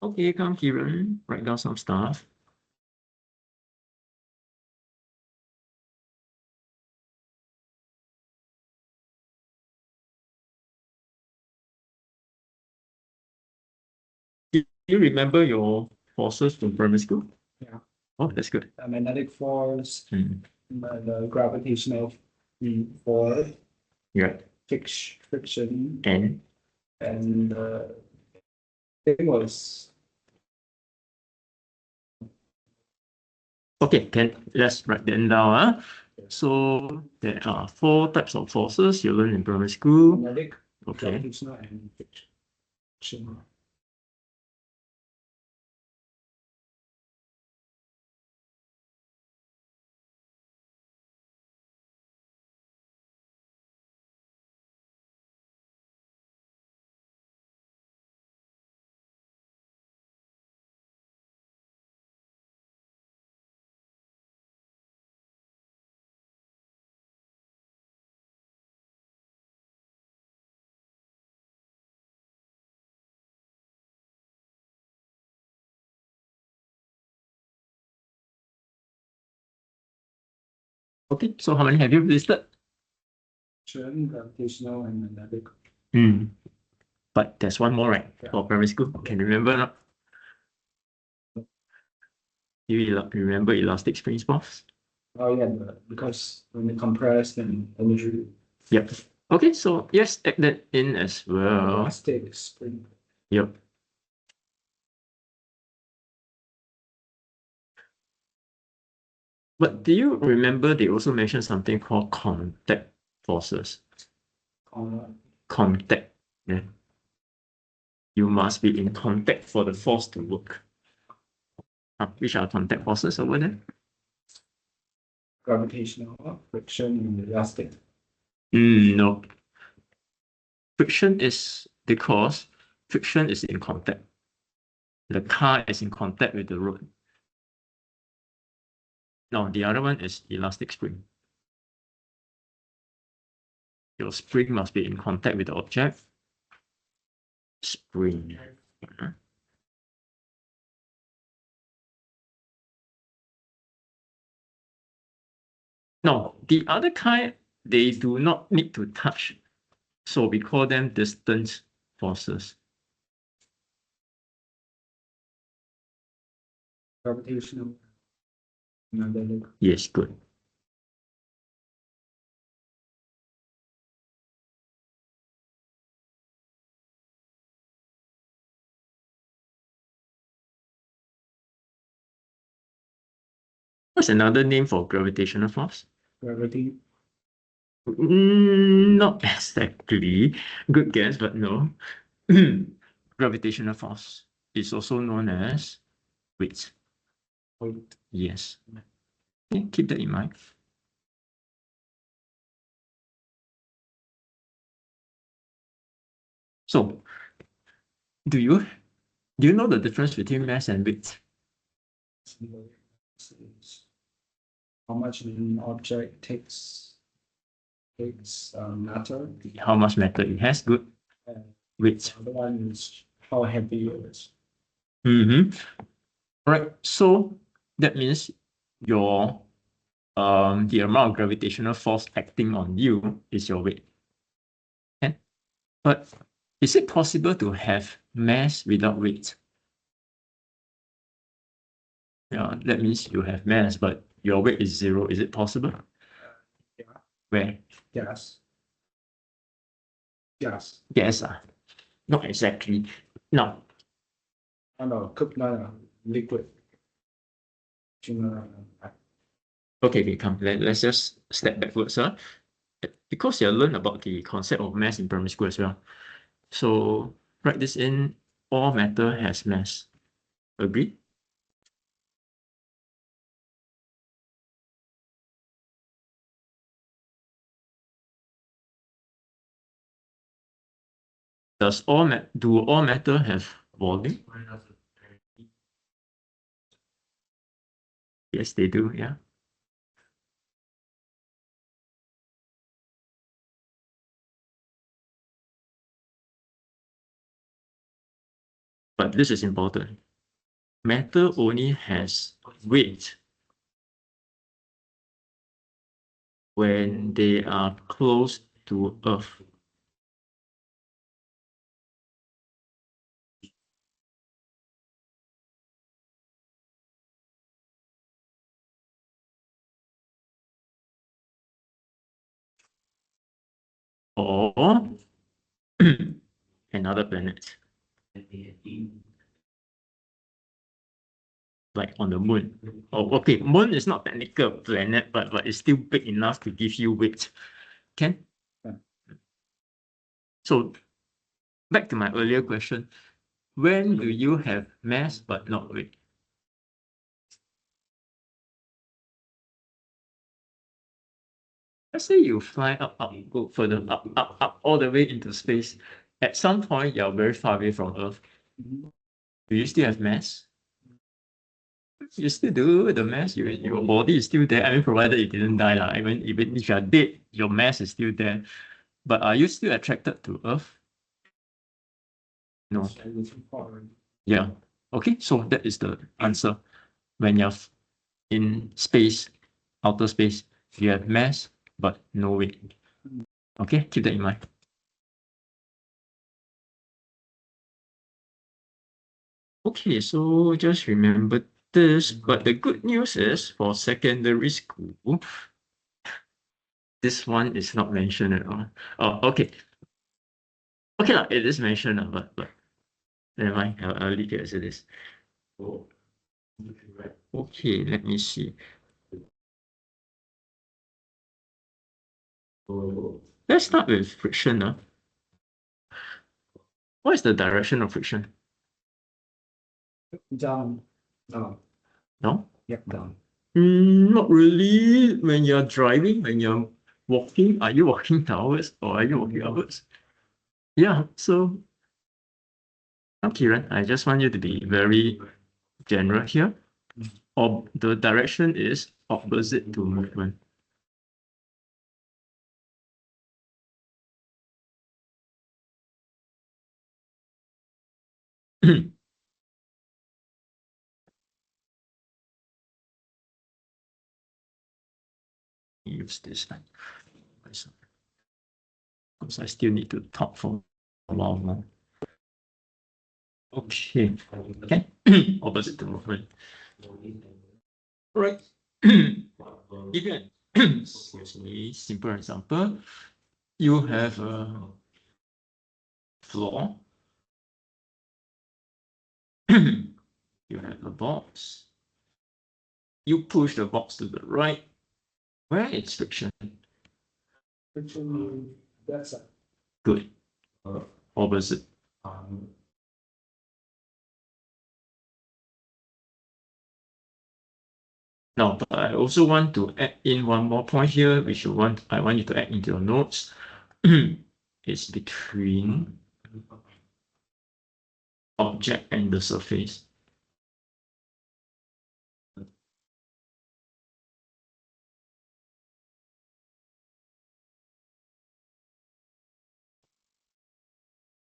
Okay, come Kieran, write down some stuff. Do you remember your forces from primary school? Yeah. Oh, that's good. Magnetic force, Mm. the gravitational force, Yeah. friction, And it was okay, let's write them down. So there are 4 types of forces you learn in primary school. magnetic, Okay. gravitational, and friction. Okay, so how many have you listed? Friction, gravitational, and magnetic. But there's one more, right? Yeah. For primary school. Can you remember not? You remember elastic spring force? Oh yeah, because when they compress, then energy. Yep. Okay, so yes, add that in as well. Elastic spring. Yep. But do you remember they also mentioned something called contact forces? Contact. Yeah. You must be in contact for the force to work. Which are contact forces over there? Gravitational, friction, and elastic. No. Friction is because friction is in contact. The car is in contact with the road. No, the other one is elastic spring. Your spring must be in contact with the object. Spring. No, the other kind, they do not need to touch. So we call them distance forces. Gravitational, magnetic. Yes, good. What's another name for gravitational force? Gravity. Not exactly. Good guess, but no. Gravitational force is also known as weight. Weight. Yes. Okay, keep that in mind. So, do you know the difference between mass and weight? How much an object takes matter. How much matter it has? Good. Weight. The other one is how heavy it is. Right. So that means your the amount of gravitational force acting on you is your weight. Okay? But is it possible to have mass without weight? Yeah, that means you have mass, but your weight is 0. Is it possible? Yeah. Where? Yes. Yes. Yes. Not exactly. No. Oh no, liquid. Okay, come. Let's just step backwards. Because you learn about the concept of mass in primary school as well. So write this in, all matter has mass. Agree? Do all matter have volume? Yes, they do, yeah. but this is important. Matter only has weight when they are close to Earth. Or another planet, like on the moon. Oh, okay, moon is not technically a planet, but it's still big enough to give you weight. Can? So back to my earlier question, when do you have mass but not weight? Let's say you fly up, go further, up, all the way into space. At some point, you're very far away from Earth. Do you still have mass? You still do the mass. Your body is still there. I mean, provided you didn't die, lah. Even if you're dead, your mass is still there. But are you still attracted to Earth? No. Yeah. Okay, so that is the answer. When you're in space, outer space, you have mass but no weight. Okay, keep that in mind. Okay, so just remember this, but the good news is for secondary school, this one is not mentioned at all. Oh, okay. Okay, it is mentioned, but never mind, I'll leave it as it is. Okay, let me see. Let's start with friction. What is the direction of friction? Down. Down. No? Yep, down. Not really. When you're driving, when you're walking, are you walking downwards or are you walking upwards? Yeah, so Kiran, I just want you to be very general here. Or the direction is opposite to movement. Use this one. Because I still need to talk for a while more. Okay. Okay. Opposite to movement. Right. Give you an simple example. You have a floor. You have a box. You push the box to the right. Where is friction? Friction, that's a Good. Opposite. Now, but I also want to add in one more point here, which I want you to add into your notes. It's between object and the surface.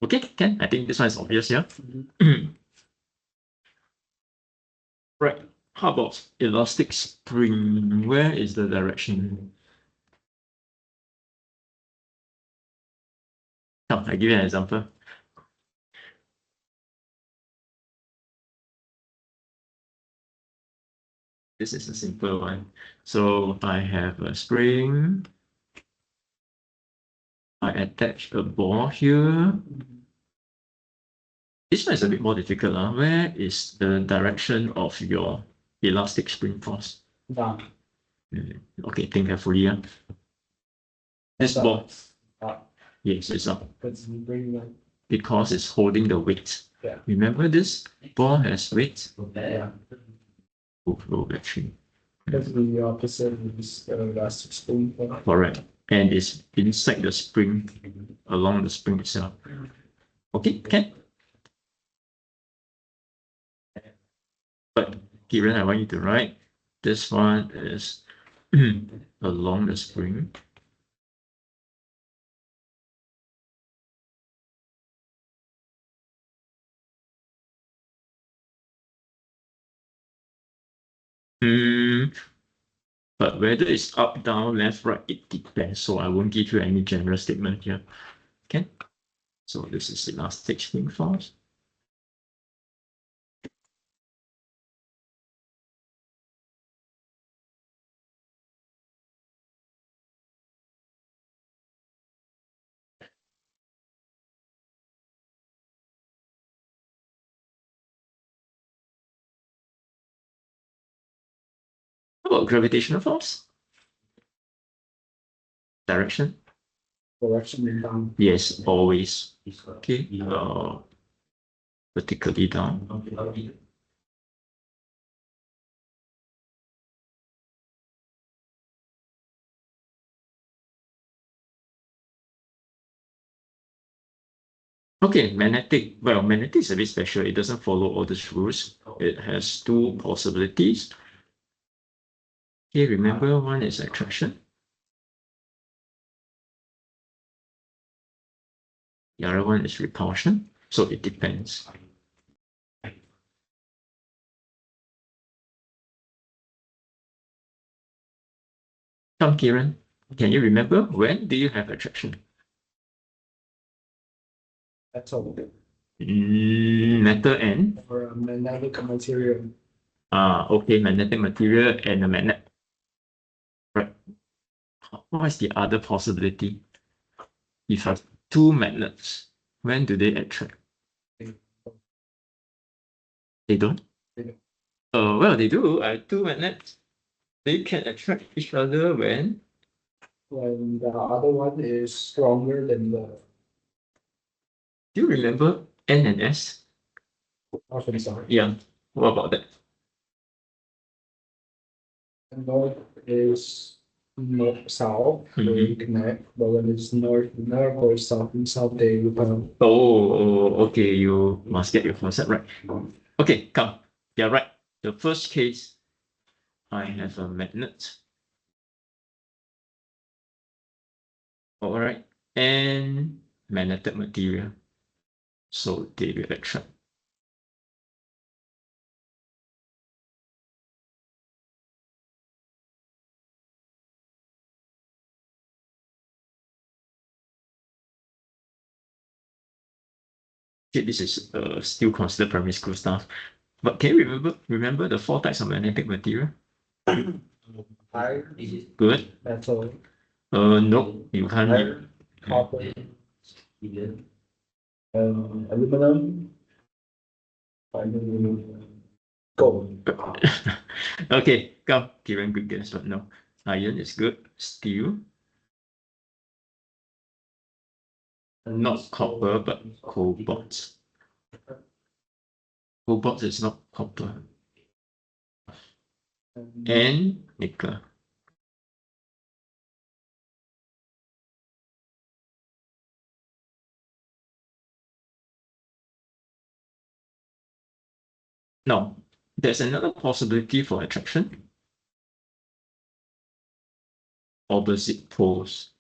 Okay, Ken, I think this one is obvious here. Right. How about elastic spring? Where is the direction? Now, I give you an example. This is a simple one. So I have a spring. I attach a ball here. This one is a bit more difficult. Where is the direction of your elastic spring force? down. Okay, think carefully. This Up. ball, Up. yes, it's up Because you bring like, because it's holding the weight. yeah. Remember this ball has weight? Yeah. Low battery. Because the opposite is the elastic spring. Correct. And it's inside the spring, along the spring itself. Okay, can. But Kiran, I want you to write this one is along the spring. But whether it's up, down, left, right, it depends. So I won't give you any general statement here. Okay. So this is elastic spring force. How about gravitational force? Direction? Direction down. Yes, always. Okay. Vertically down. Okay, magnetic. Well, magnetic is a bit special. It doesn't follow all these rules. It has two possibilities. Okay, remember one is attraction. The other one is repulsion. So it depends. Come, Kiran. Can you remember when do you have attraction? That's all. Metal and Or a magnetic material. okay, magnetic material and a magnet. Right. What is the other possibility? If I have two magnets, when do they attract? They don't? They don't. Well, they do. I have two magnets. They can attract each other when The other one is stronger than the do you remember N and S? often side. Yeah. What about that? And north is north south, they connect, but when it's north or south and south, they repel. Okay. You must get your concept right. Okay, come. You're right. The first case, I have a magnet. All right. And magnetic material. So they will attract. Okay, this is still considered primary school stuff. But can you remember the four types of magnetic material? Iron, Good. metal, No, you can't. iron, copper, aluminum, gold. Okay, come. Given good guess, but no. Iron is good. Steel. Not copper, but cobalt. Cobalt is not copper. And nickel. Now, there's another possibility for attraction. Opposite poles.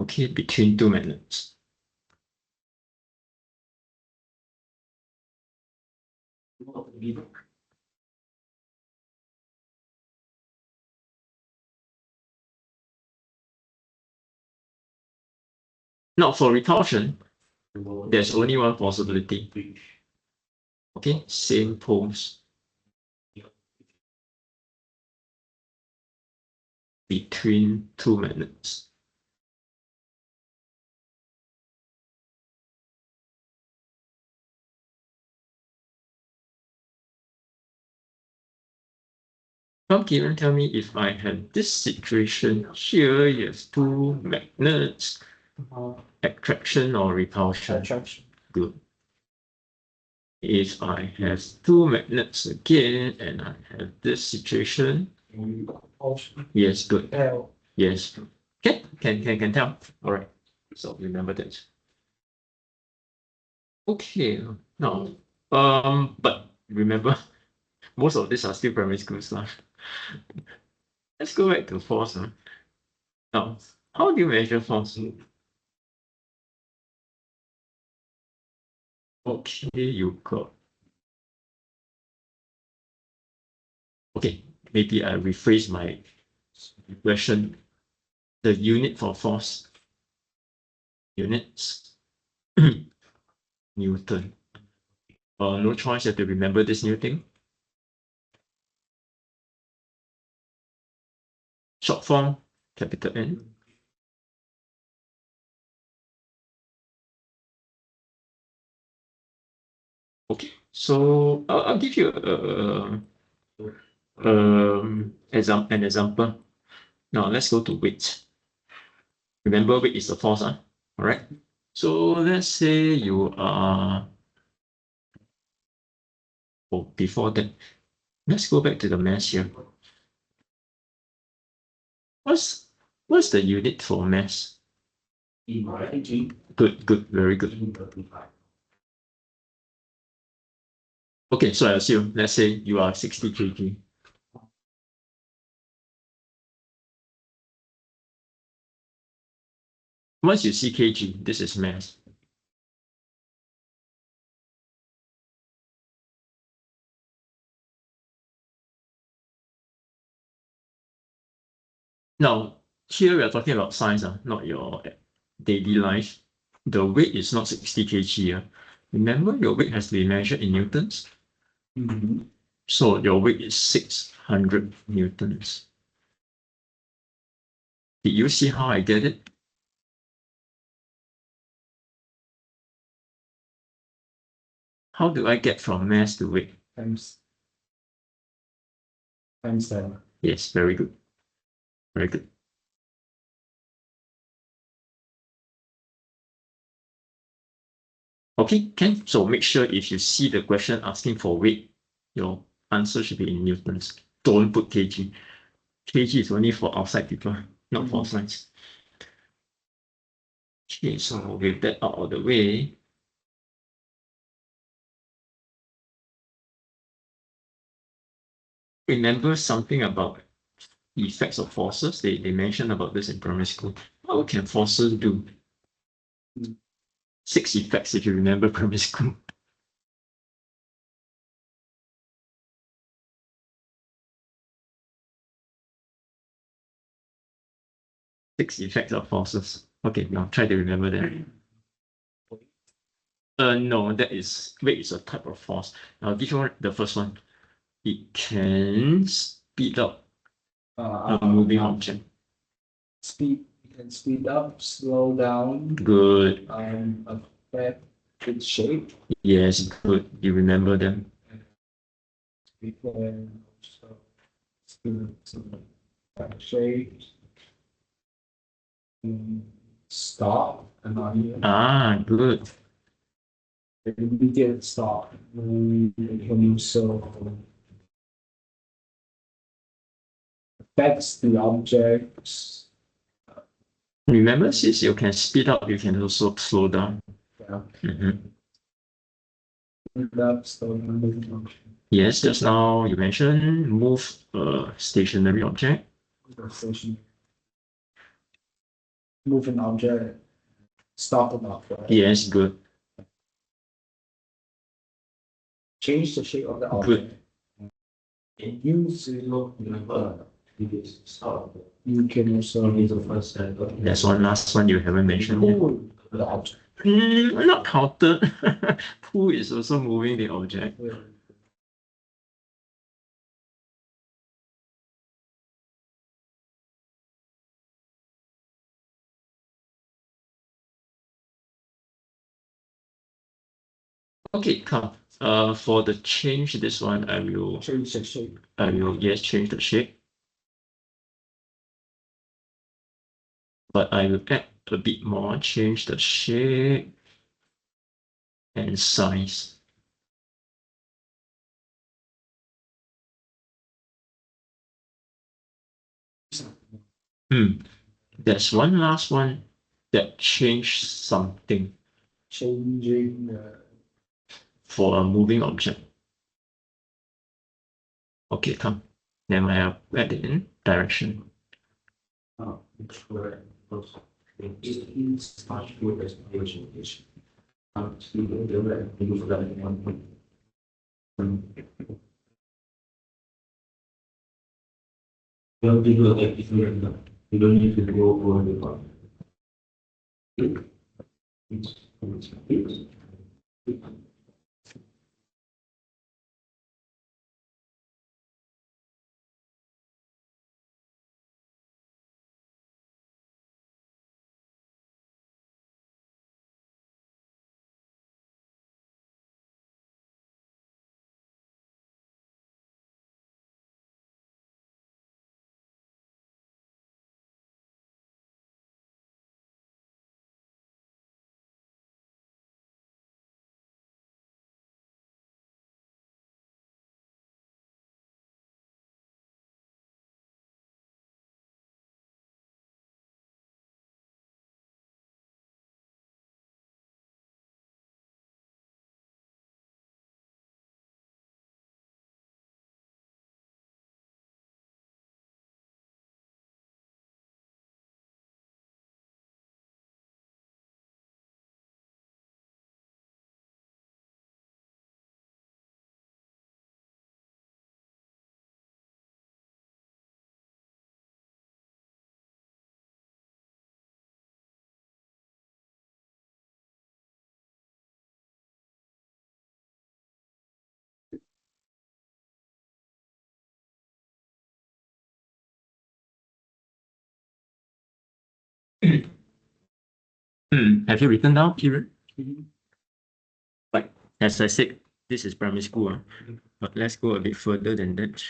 Okay, between two magnets. Now, for repulsion, there's only one possibility. Okay, same poles between two magnets. Now, Kieran, tell me if I have this situation here, you have two magnets, attraction or repulsion? Attraction. Good. If I have two magnets again and I have this situation, yes, good. Hell. Yes. Okay, can tell. All right. So remember that. Okay. Now, but remember, most of these are still primary school stuff. Let's go back to force. Now, how do you measure force? Okay, you got Okay, maybe I rephrase my question. The unit for force, units, Newton. No choice, you have to remember this new thing. Short form, capital N. Okay, so I'll give you an example. Now let's go to weight. Remember, weight is the force, all right? So let's say you are, before that, let's go back to the mass here. What's the unit for mass? Good, very good. Okay, so I assume, let's say you are 60 kg. Once you see kg, this is mass. Now, here we are talking about science, not your daily life. The weight is not 60 kg. Remember, your weight has to be measured in newtons. So your weight is 600 newtons. Did you see how I get it? How do I get from mass to weight? Times 10. Yes, very good. Very good. Okay, can. So make sure if you see the question asking for weight, your answer should be in newtons. Don't put kg. Kg is only for outside people, not for science. Okay, so with that out of the way, remember something about effects of forces. They mentioned about this in primary school. What can forces do? 6 effects, if you remember primary school. Six effects of forces. Okay, now try to remember them. No, that is weight is a type of force. I'll give you the first one. It can speed up a moving object. You can speed up, slow down, Good. affect its shape. Yes, good. You remember them. We can also speed shape, stop, Good. immediate stop. We can also affects the objects. Remember, since you can speed up, you can also slow down. Yeah. That's yes, just now you mentioned move a stationary object. Move an object, stop an object. Yes, good. Change the shape of the object. Good. Use you can also There's one last one you haven't mentioned. pull the object. Not counted. Pull is also moving the object. Yeah. Okay, come. For the change this one, I will Change the shape. change the shape. But I will add a bit more, change the shape and size. There's one last one that changed something Changing for a moving object. Okay, come. Then I have add it in direction. Well, people like different. You don't need to go for the part. Have you written down period? But as I said, this is primary school, but let's go a bit further than that.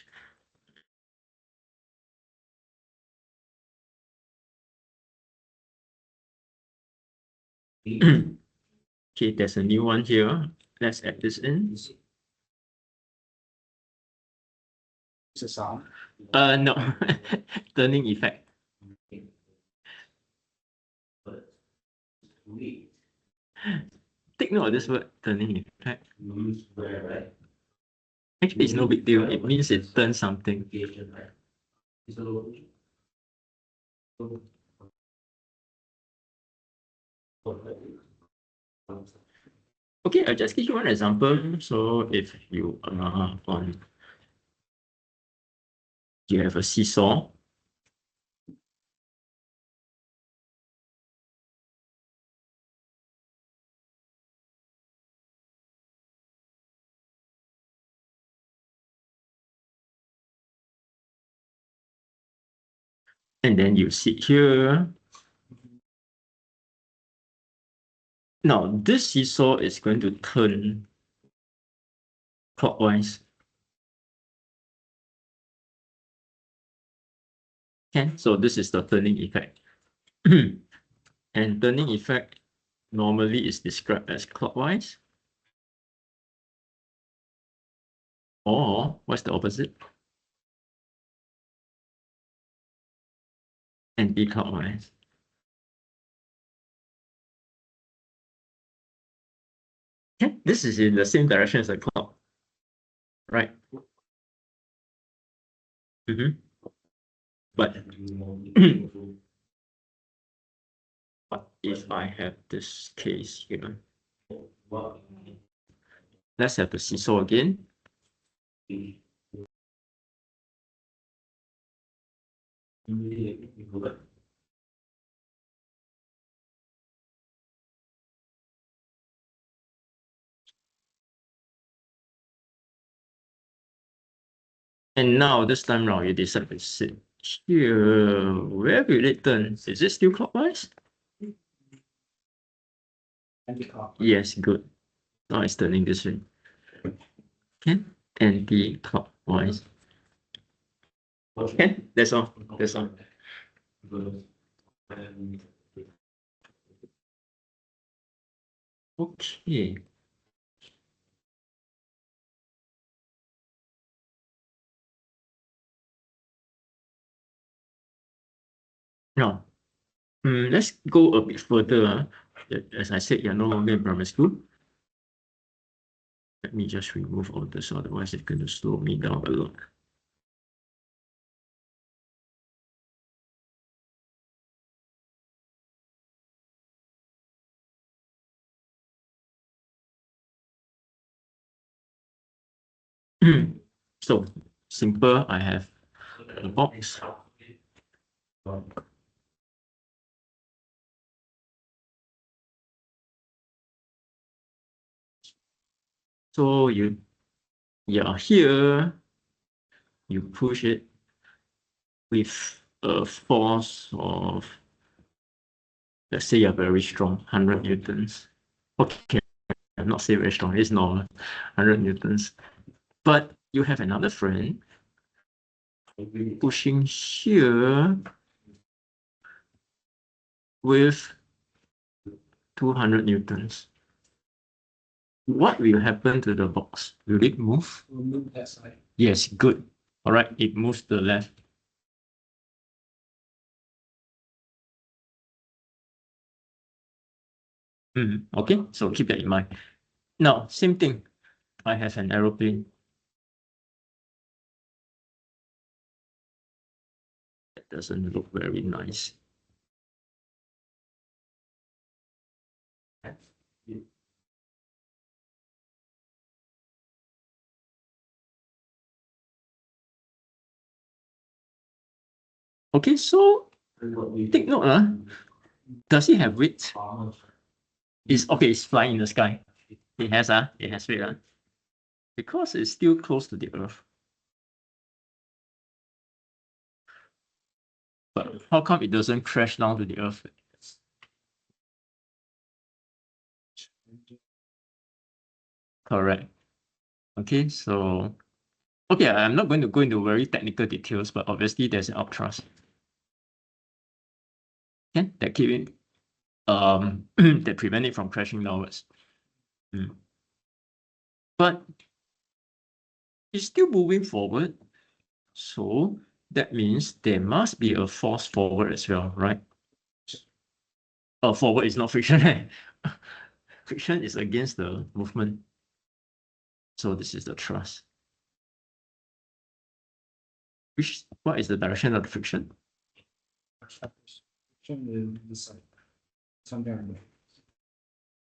Okay, there's a new one here. Let's add this in. It's a sound. No, turning effect. Take note of this word, turning effect. Actually, it's no big deal. It means it turns something. Okay, I'll just give you one example. So if you are you have a seesaw. And then you sit here. Now, this seesaw is going to turn clockwise. Okay, so this is the turning effect. And turning effect normally is described as clockwise. Or what's the opposite? Anti-clockwise. Okay, this is in the same direction as the clock, right? But but if I have this case here, let's have the seesaw again. And now this time round, you decide to sit here. Where will it turn? Is it still clockwise? Anti-clock. Yes, good. Now it's turning this way. Okay, anti-clockwise. Okay, that's all. That's all. Okay. Now, let's go a bit further. As I said, you're no longer in primary school. Let me just remove all this, otherwise it's going to slow me down a lot. So simple, I have a box. So you are here, you push it with a force of, let's say you're very strong, 100 newtons. Okay, I'm not say very strong, it's normal, 100 newtons. But you have another friend pushing here with 200 newtons. What will happen to the box? Will it move? We'll move that side. Yes, good. All right, it moves to the left. Okay, so keep that in mind. Now, same thing. I have an aeroplane. That doesn't look very nice. Okay, so take note. Does it have weight? It's okay, it's flying in the sky. It has weight. Because it's still close to the Earth. But how come it doesn't crash down to the Earth? Correct. Okay, so okay, I'm not going to go into very technical details, but obviously there's an upthrust. Okay, that keep it that prevent it from crashing downwards. But it's still moving forward. So that means there must be a force forward as well, right? Forward is not friction. Friction is against the movement. So this is the thrust. What is the direction of the friction? Friction is this side. Something like that.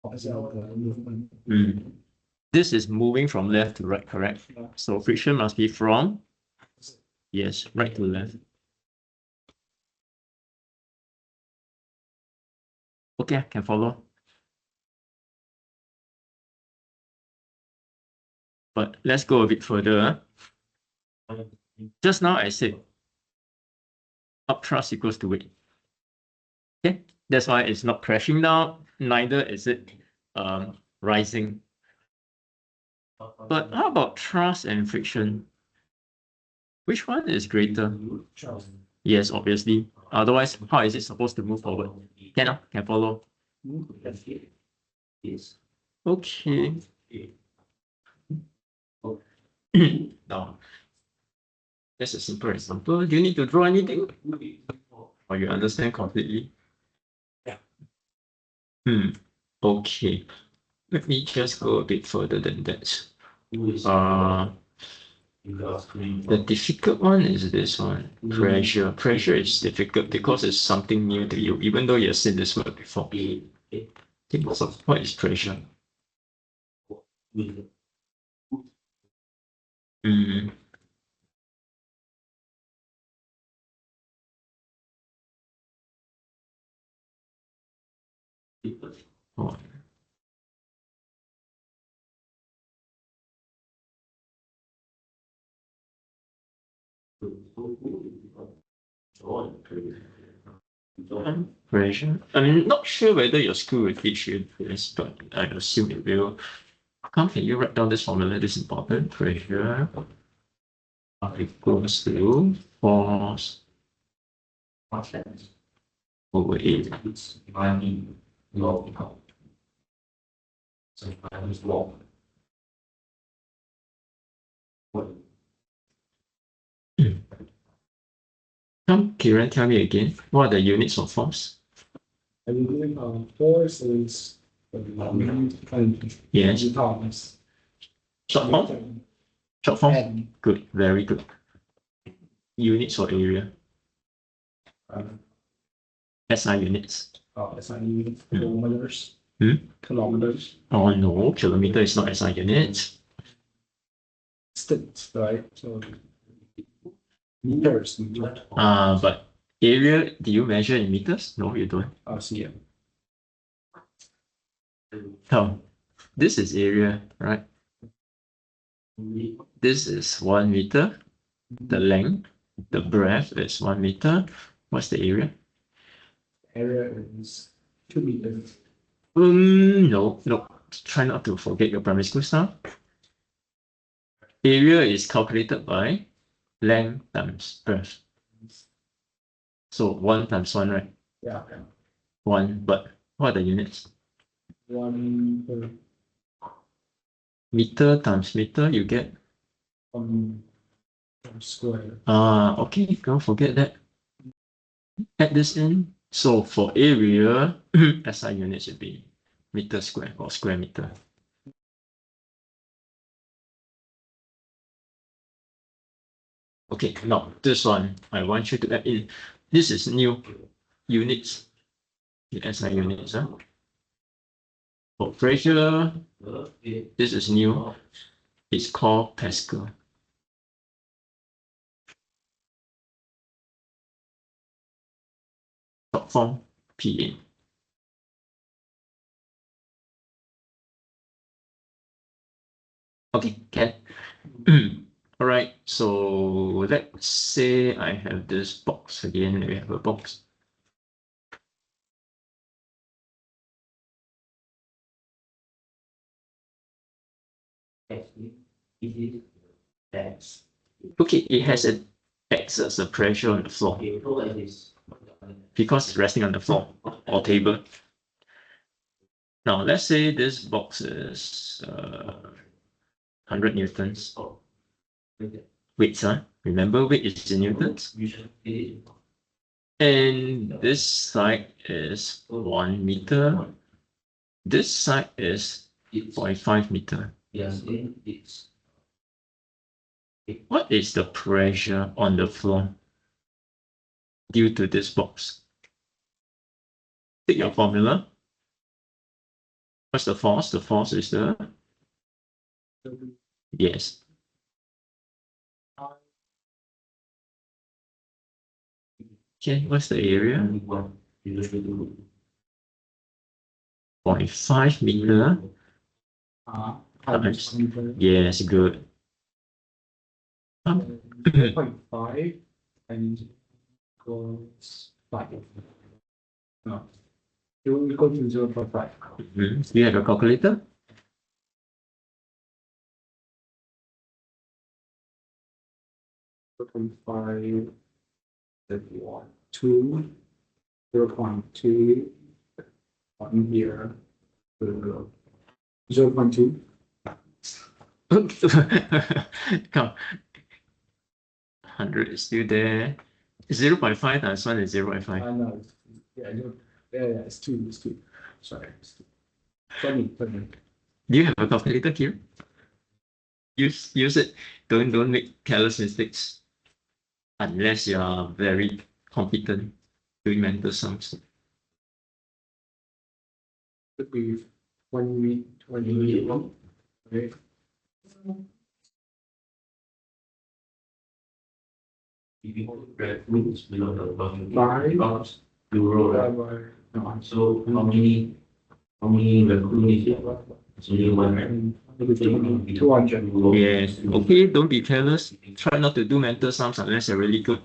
Opposite of the movement. This is moving from left to right, correct? Yeah. So friction must be from, yes, right to left. Okay, I can follow. But let's go a bit further. Just now I said upthrust equals to weight. Okay, that's why it's not crashing down, neither is it rising. But how about thrust and friction? Which one is greater? Yes, obviously. Otherwise, how is it supposed to move forward? Can follow. Okay. Now, that's a simple example. Do you need to draw anything? Or you understand completely? Yeah. Okay. Let me just go a bit further than that. The difficult one is this one, pressure. Pressure is difficult because it's something new to you, even though you've seen this word before. What is pressure? Oh. Pressure. I'm not sure whether your school will teach you this, but I assume it will. How can you write down this formula? This is important. Pressure equals to force over area. Come, Kiran, tell me again. What are the units of force? I believe force is Yes. Thomas. Short form? Short form? Good, very good. Units or area? SI units. SI units, kilometers. Kilometers. Oh no, kilometer is not SI units. Sticks, right? So meters. But Area, do you measure in meters? No, you don't. See. Oh, this is area, right? This is 1 meter. The length, the breadth is 1 meter. What's the area? Area is 2 meters. No. Try not to forget your primary school stuff. Area is calculated by length times breadth. So 1 times 1, right? Yeah. 1, but what are the units? 1 per Meter times meter, you get? square. Okay, don't forget that. Add this in. So for area, SI unit should be meter square or square meter. Okay, now this one, I want you to add in. This is new units, the SI units. For pressure, this is new. It's called Pascal. Short form, PA. Okay, can. All right, so let's say I have this box again. We have a box. Okay, it has an exerts a pressure on the floor because it's resting on the floor or table. Now, let's say this box is 100 newtons. Weights, remember weight is in newtons. And this side is 1 meter. This side is 0.5 meter. What is the pressure on the floor due to this box? Take your formula. What's the force? The force is the... Yes. Okay, what's the area? 0.5 meter. Times. Yes, good. 0.5 and equals 5. No. It will equal to 0.5. Do you have a calculator? Five, 2, 0.2, 1 here, 0.2. Come. 100 is still there. 0.5 times 1 is 0.5. No, it's 2, it's 2. Sorry, it's 2. Funny. Do you have a calculator here? Use it. Don't make careless mistakes. Unless you are very competent doing mental sums. Could be 1 week, right? So how many it's only one. 200. Yes. Okay, don't be careless. Try not to do mental sums unless you're really good.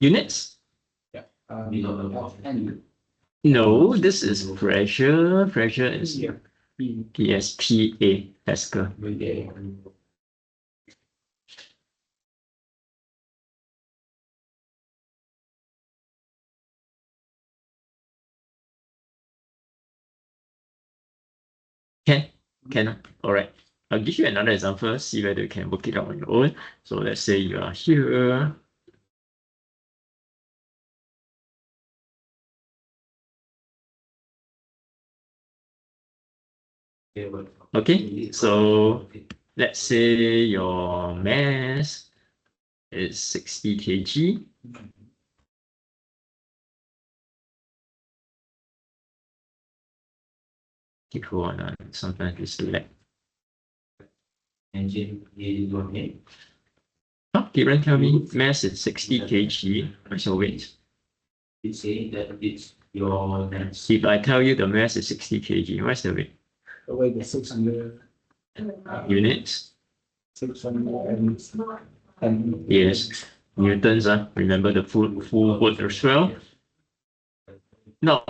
Units? Yeah. No, this is pressure. Pressure is PSPA, Pascal. Can. All right. I'll give you another example, see whether you can work it out on your own. So let's say you are here. Okay, so let's say your mass is 60 kg. Okay, hold on. Sometimes it's lag. engine is your name. Huh? Kiran, tell me, mass is 60 kg. What's your weight? It's saying that it's your mass. If I tell you the mass is 60 kg, what's the weight? The weight is 600, Units? 600 and Yes. Newtons, remember the full word as well. Now,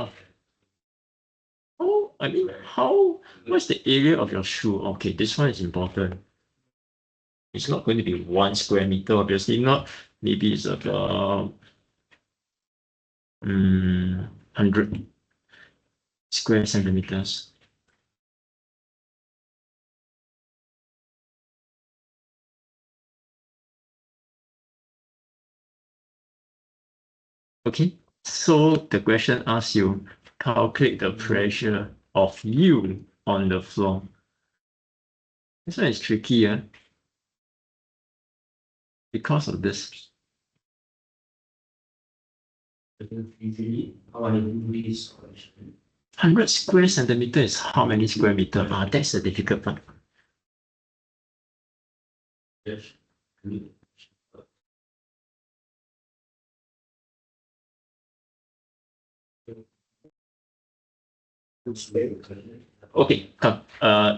what's the area of your shoe? Okay, this one is important. It's not going to be 1 square meter, obviously not. Maybe it's about 100 square centimeters. Okay, so the question asks you, calculate the pressure of you on the floor. This one is tricky, because of this. Usually, how I do this question. 100 square centimeter is how many square meter? That's the difficult part. Yes. Okay, come.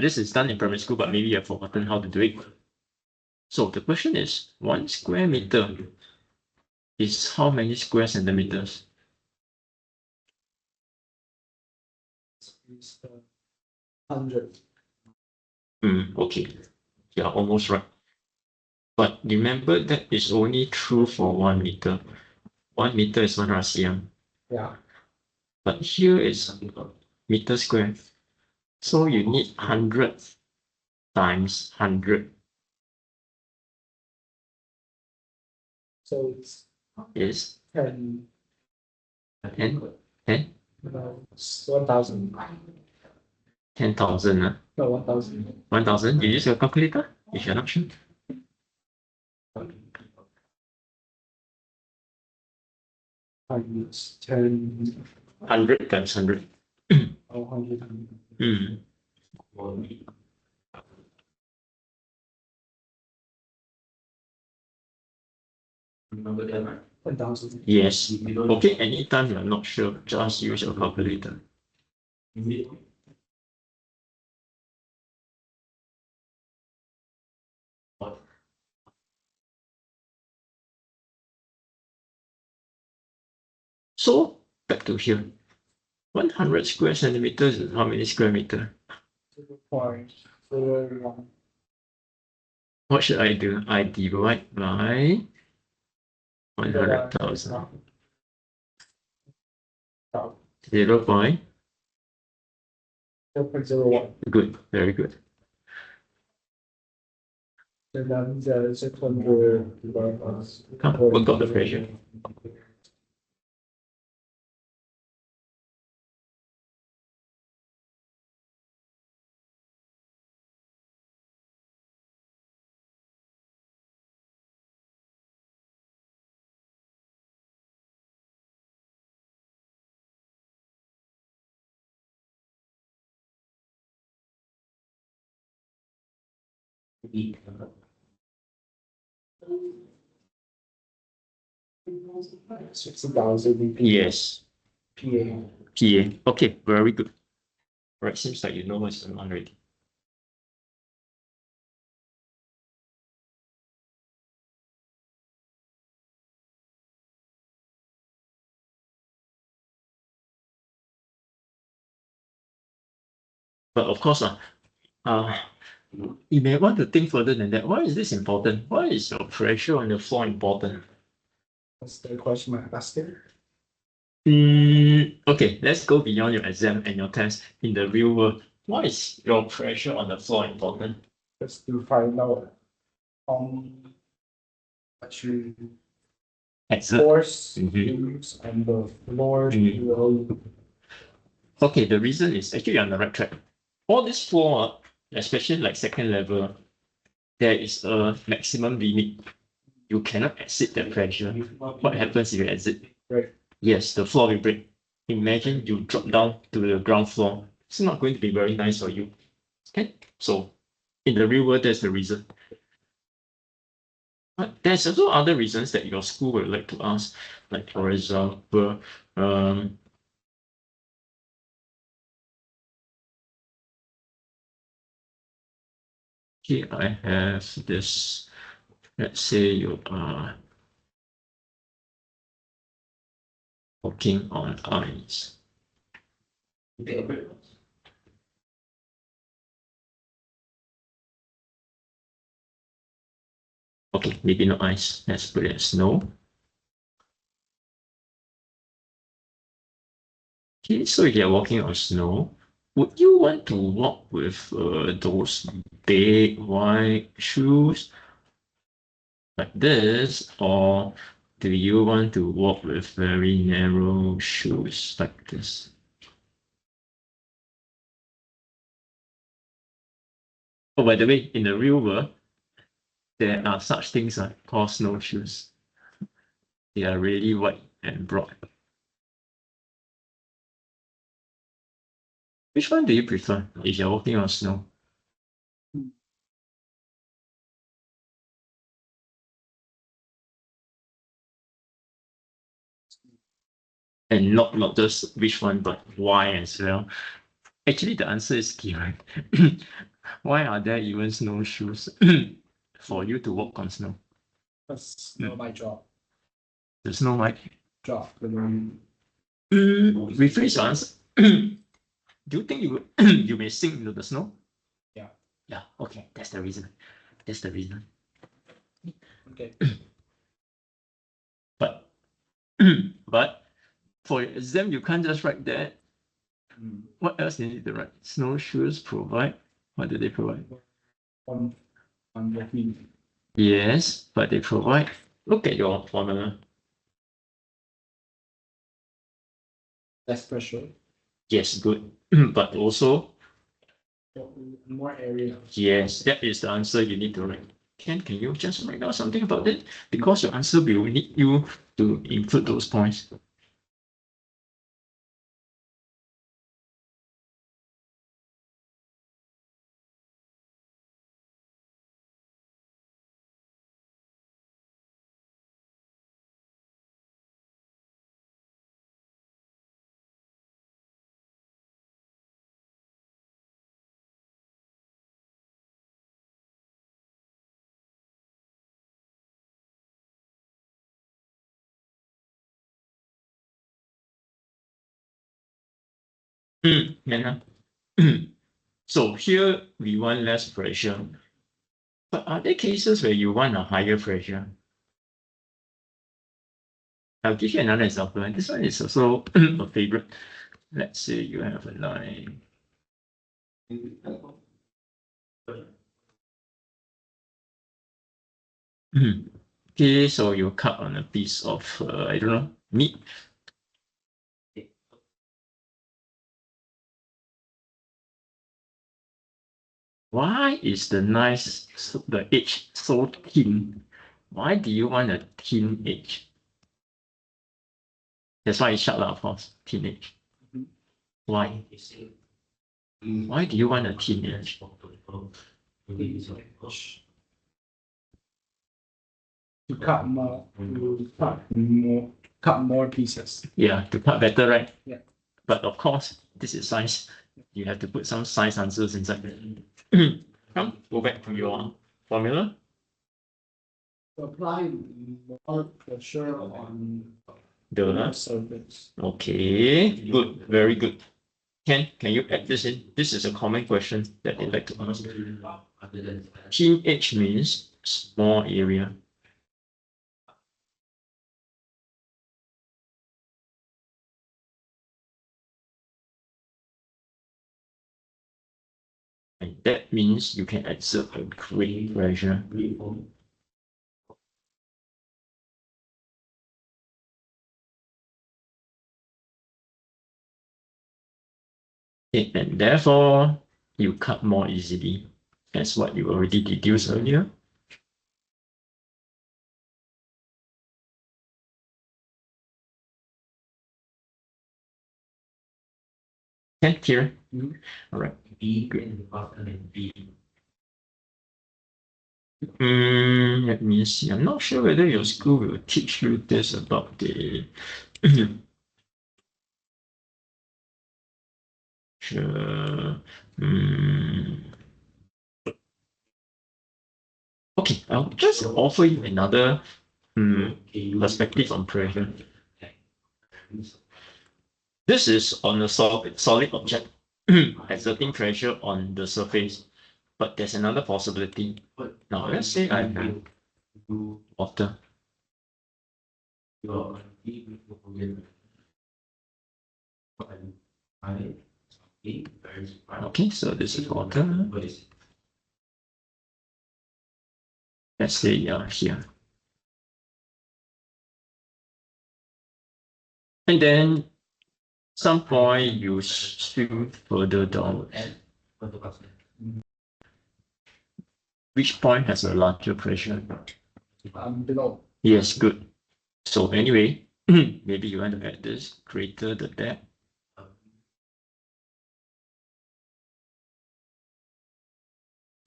This is done in primary school, but maybe you have forgotten how to do it. So the question is, 1 square meter is how many square centimeters? it's 100. Okay, yeah, almost right. But remember that is only true for 1 meter. 1 meter is 100 cm. Yeah. But here is meter square. So you need 100 times 100 So it's is 10, 10, 10, it's 1,000. 10,000. No, 1,000. 1,000. You use your calculator if you're not sure. Times 10, 100 times 100. or 100. Mm. Remember that, right? 1,000. Yes. Okay, anytime you're not sure, just use your calculator. So back to here. 100 square centimeters is how many square meter? 0.01. What should I do? I divide by 100,000. 0 point. 0.01. Good, very good. And then the 600 divided by Work out the pressure. Yes, PA. PA. Okay, very good. Right, seems like you know what's going on already. But of course, you may want to think further than that. Why is this important? Why is your pressure on the floor important? That's the question I'm asking. Okay, let's go beyond your exam and your test in the real world. Why is your pressure on the floor important? Just to find out what you Exert. force Mhm. use on the floor Mhm. will. Okay, the reason is actually you're on the right track. All this floor, especially like second level, there is a maximum limit. You cannot exceed the pressure. What happens if you exit? Right. Yes, the floor will break. Imagine you drop down to the ground floor. It's not going to be very nice for you. Okay, so in the real world, that's the reason. But there's also other reasons that your school would like to ask, like for example, here I have this. Let's say you are working on ice. Okay, maybe not ice. Let's put it as snow. Okay, so if you're walking on snow, would you want to walk with those big white shoes like this, or do you want to walk with very narrow shoes like this? Oh, by the way, in the real world, there are such things called snowshoes. They are really wide and broad. Which one do you prefer if you're walking on snow? And not just which one, but why as well. Actually, the answer is given. Why are there even snowshoes for you to walk on snow? That's not my job. The snow might Job. rephrase your answer. Do you think you may sink into the snow? Yeah. Yeah. Okay, that's the reason. That's the reason. Okay. But but for your exam, you can't just write that. What else do you need to write? Snowshoes provide. What do they provide? On the field. Yes, but they provide. Look at your formula. Less pressure. Yes, good. But also, More area. yes, that is the answer you need to write. Can you just write down something about it? Because your answer will need you to include those points. Hannah. So here we want less pressure. But are there cases where you want a higher pressure? I'll give you another example. And this one is also a favorite. Let's say you have a line. Okay, so you cut on a piece of, I don't know, meat. Why is the edge so thin? Why do you want a thin edge? That's why it's sharp, of course, thin edge. Why? Why do you want a thin edge? To cut more pieces. Yeah, to cut better, right? Yeah. But of course, this is science. You have to put some science answers inside. Come, go back to your formula. Apply more pressure on The surface. okay, good, very good. Can you add this in? This is a common question that they like to ask. Thin edge means small area. And that means you can exert a great pressure. And therefore, you cut more easily. That's what you already deduced earlier. Okay, clear? All right. Good. Let me see. I'm not sure whether your school will teach you this about the sure. Okay, I'll just offer you another perspective on pressure. This is on a solid object exerting pressure on the surface, but there's another possibility. Now, let's say I have water. Okay, so this is water. Let's say here. And then some point you swim further down. Which point has a larger pressure? Below. Yes, good. So anyway, maybe you want to add this greater the depth.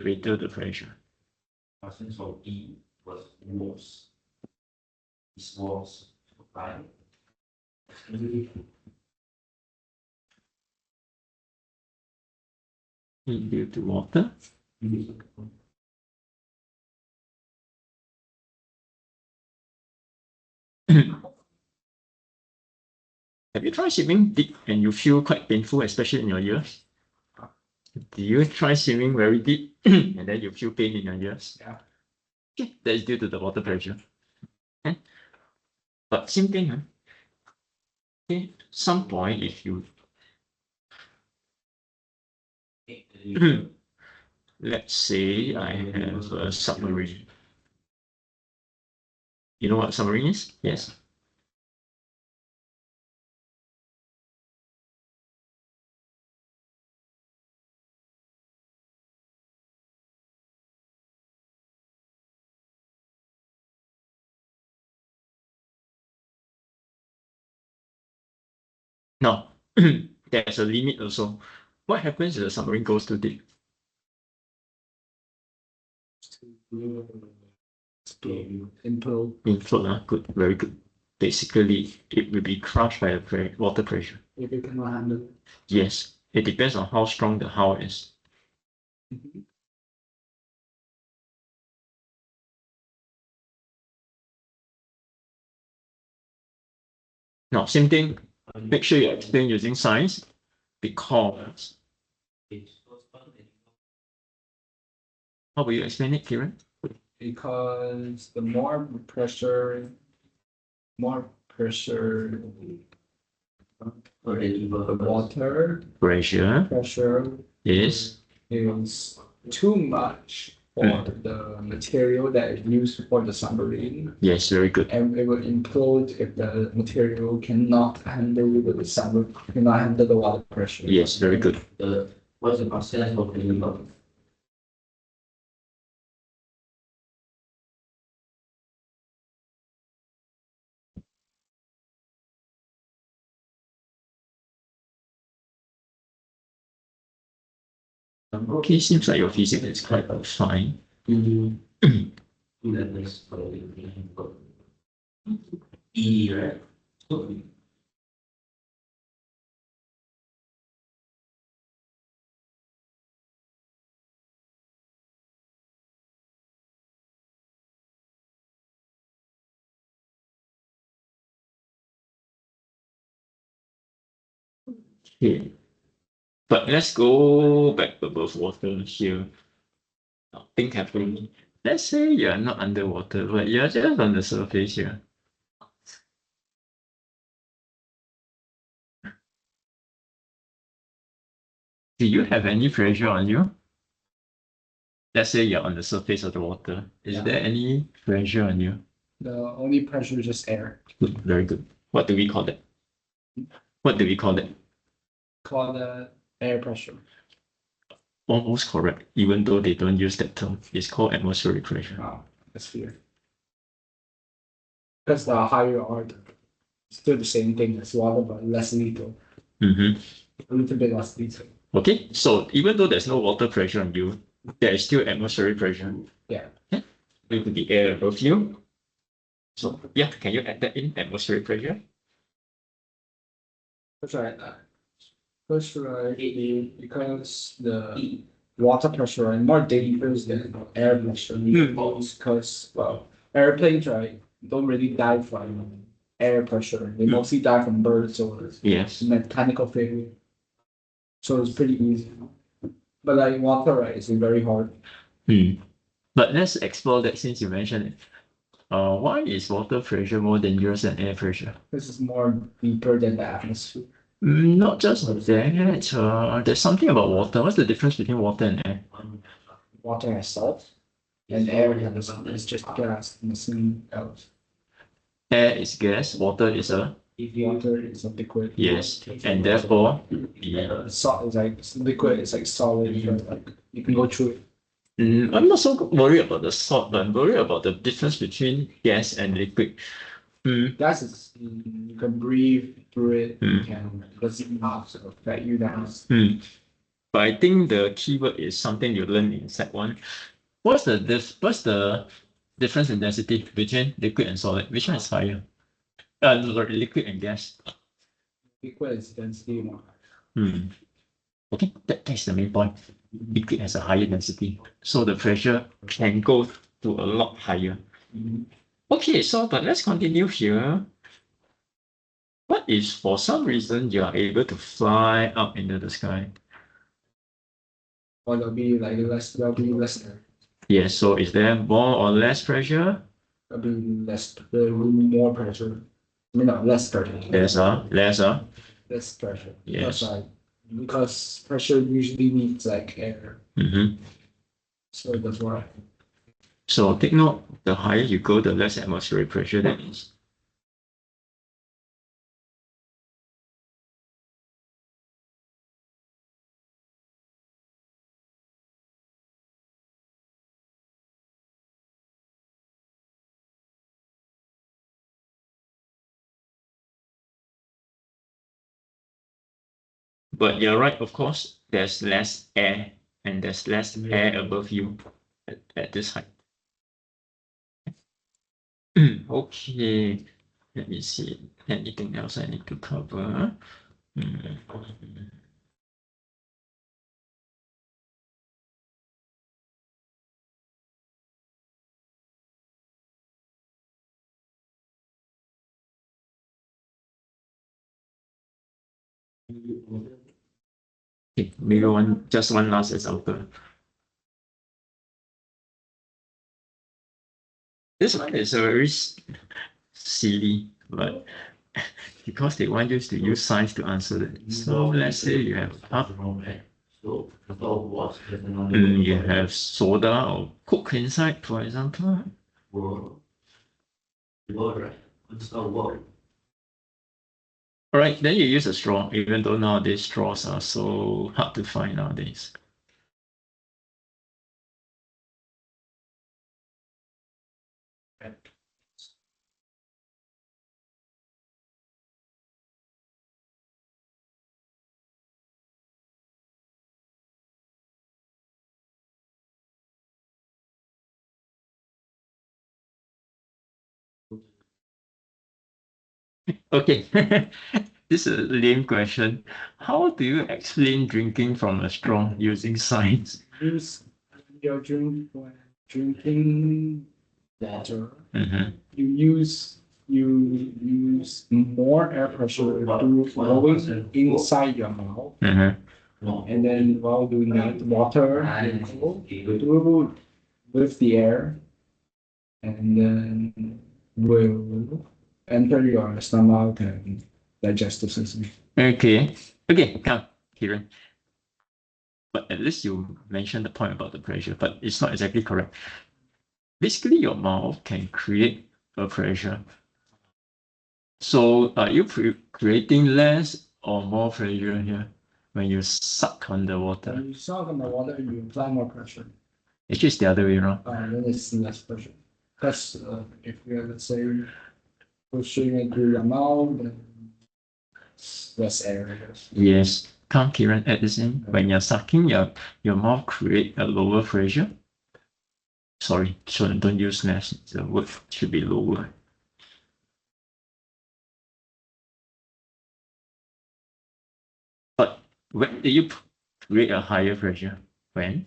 Greater the pressure. So E was this was fine. Due to water. Have you tried swimming deep and you feel quite painful, especially in your ears? Do you try swimming very deep and then you feel pain in your ears? Yeah. Okay, that is due to the water pressure. Okay. But same thing, huh? Okay, some point if you let's say I have a submarine. You know what submarine is? Yes. No, there's a limit also. What happens if the submarine goes too deep? Implode. Implode, good, very good. Basically, it will be crushed by the water pressure. If you cannot handle it. Yes, it depends on how strong the hull is. Now, same thing, make sure you explain using science because how will you explain it, Kiran? Because the more pressure the water Pressure is is too much for the material that is used for the submarine, yes, very good. and it will implode if the material cannot handle the water pressure. Yes, very good. What's the percentage of the Okay, seems like your physics is quite fine. E, right? Okay. But let's go back above water here. Now, think carefully. Let's say you're not underwater, but you're just on the surface here. Do you have any pressure on you? Let's say you're on the surface of the water. Is there any pressure on you? The only pressure is just air. Good, very good. What do we call that? What do we call that? Call that air pressure. Almost correct, even though they don't use that term. It's called atmospheric pressure. Atmosphere. Because the higher you are, still the same thing as water, but less lethal. A little bit less lethal. Okay, so even though there's no water pressure on you, there is still atmospheric pressure. Yeah. Due to the air above you. So yeah, can you add that in atmospheric pressure? That's right. First, right, because the water pressure right, more dangerous than air pressure. Because well, airplanes right don't really die from air pressure. They mostly die from birds or Yes. mechanical failure. So it's pretty easy. But like water, right, it's very hard. But let's explore that since you mentioned it. Why is water pressure more dangerous than air pressure? This is more deeper than the atmosphere. Not just that. There's something about water. What's the difference between water and air? Water has salt, and air is just gas, nothing else. Air is gas. Water is a Water is a liquid. yes, and therefore Salt is like liquid. It's like solid. Like you can go through it. I'm not so worried about the salt, but I'm worried about the difference between gas and liquid. Gas is you can breathe through it. You can doesn't affect you that much. But I think the key word is something you learn in Sec 1. What's the difference in density between liquid and solid? Which one is higher? Sorry, liquid and gas. Liquid is density more. Okay, that's the main point. Liquid has a higher density, so the pressure can go to a lot higher. Okay, so but let's continue here. What if for some reason you are able to fly up into the sky? Or there'll be like less. There'll be less air. Yes, so is there more or less pressure? There'll be less. There will be more pressure. I mean, no, less pressure. Lesser. Less pressure. Yes. Because pressure usually needs like air. So that's why. So take note, the higher you go, the less atmospheric pressure that is. But you're right, of course, there's less air and there's less air above you at this height. Okay, let me see. Anything else I need to cover? Okay, maybe just one last example. This one is very silly, but because they want you to use science to answer it. So let's say you have a cup, you have soda or Coke inside, for example. All right, then you use a straw, even though nowadays straws are so hard to find nowadays. Okay, this is a lame question. How do you explain drinking from a straw using science? Use your drinking water. You use more air pressure going inside your mouth. And then while doing that, water will go through with the air and then will enter your stomach and digestive system. Okay, come, Kiran. But at least you mentioned the point about the pressure, but it's not exactly correct. Basically, your mouth can create a pressure. So are you creating less or more pressure here when you suck on the water? When you suck on the water, you apply more pressure. It's just the other way around. Then it's less pressure. Because if you let's say pushing it through your mouth, then it's less air. I guess. Yes. Can't Kiran add this in? When you're sucking, your mouth create a lower pressure. Sorry, don't use less. The word should be lower. But when do you create a higher pressure? When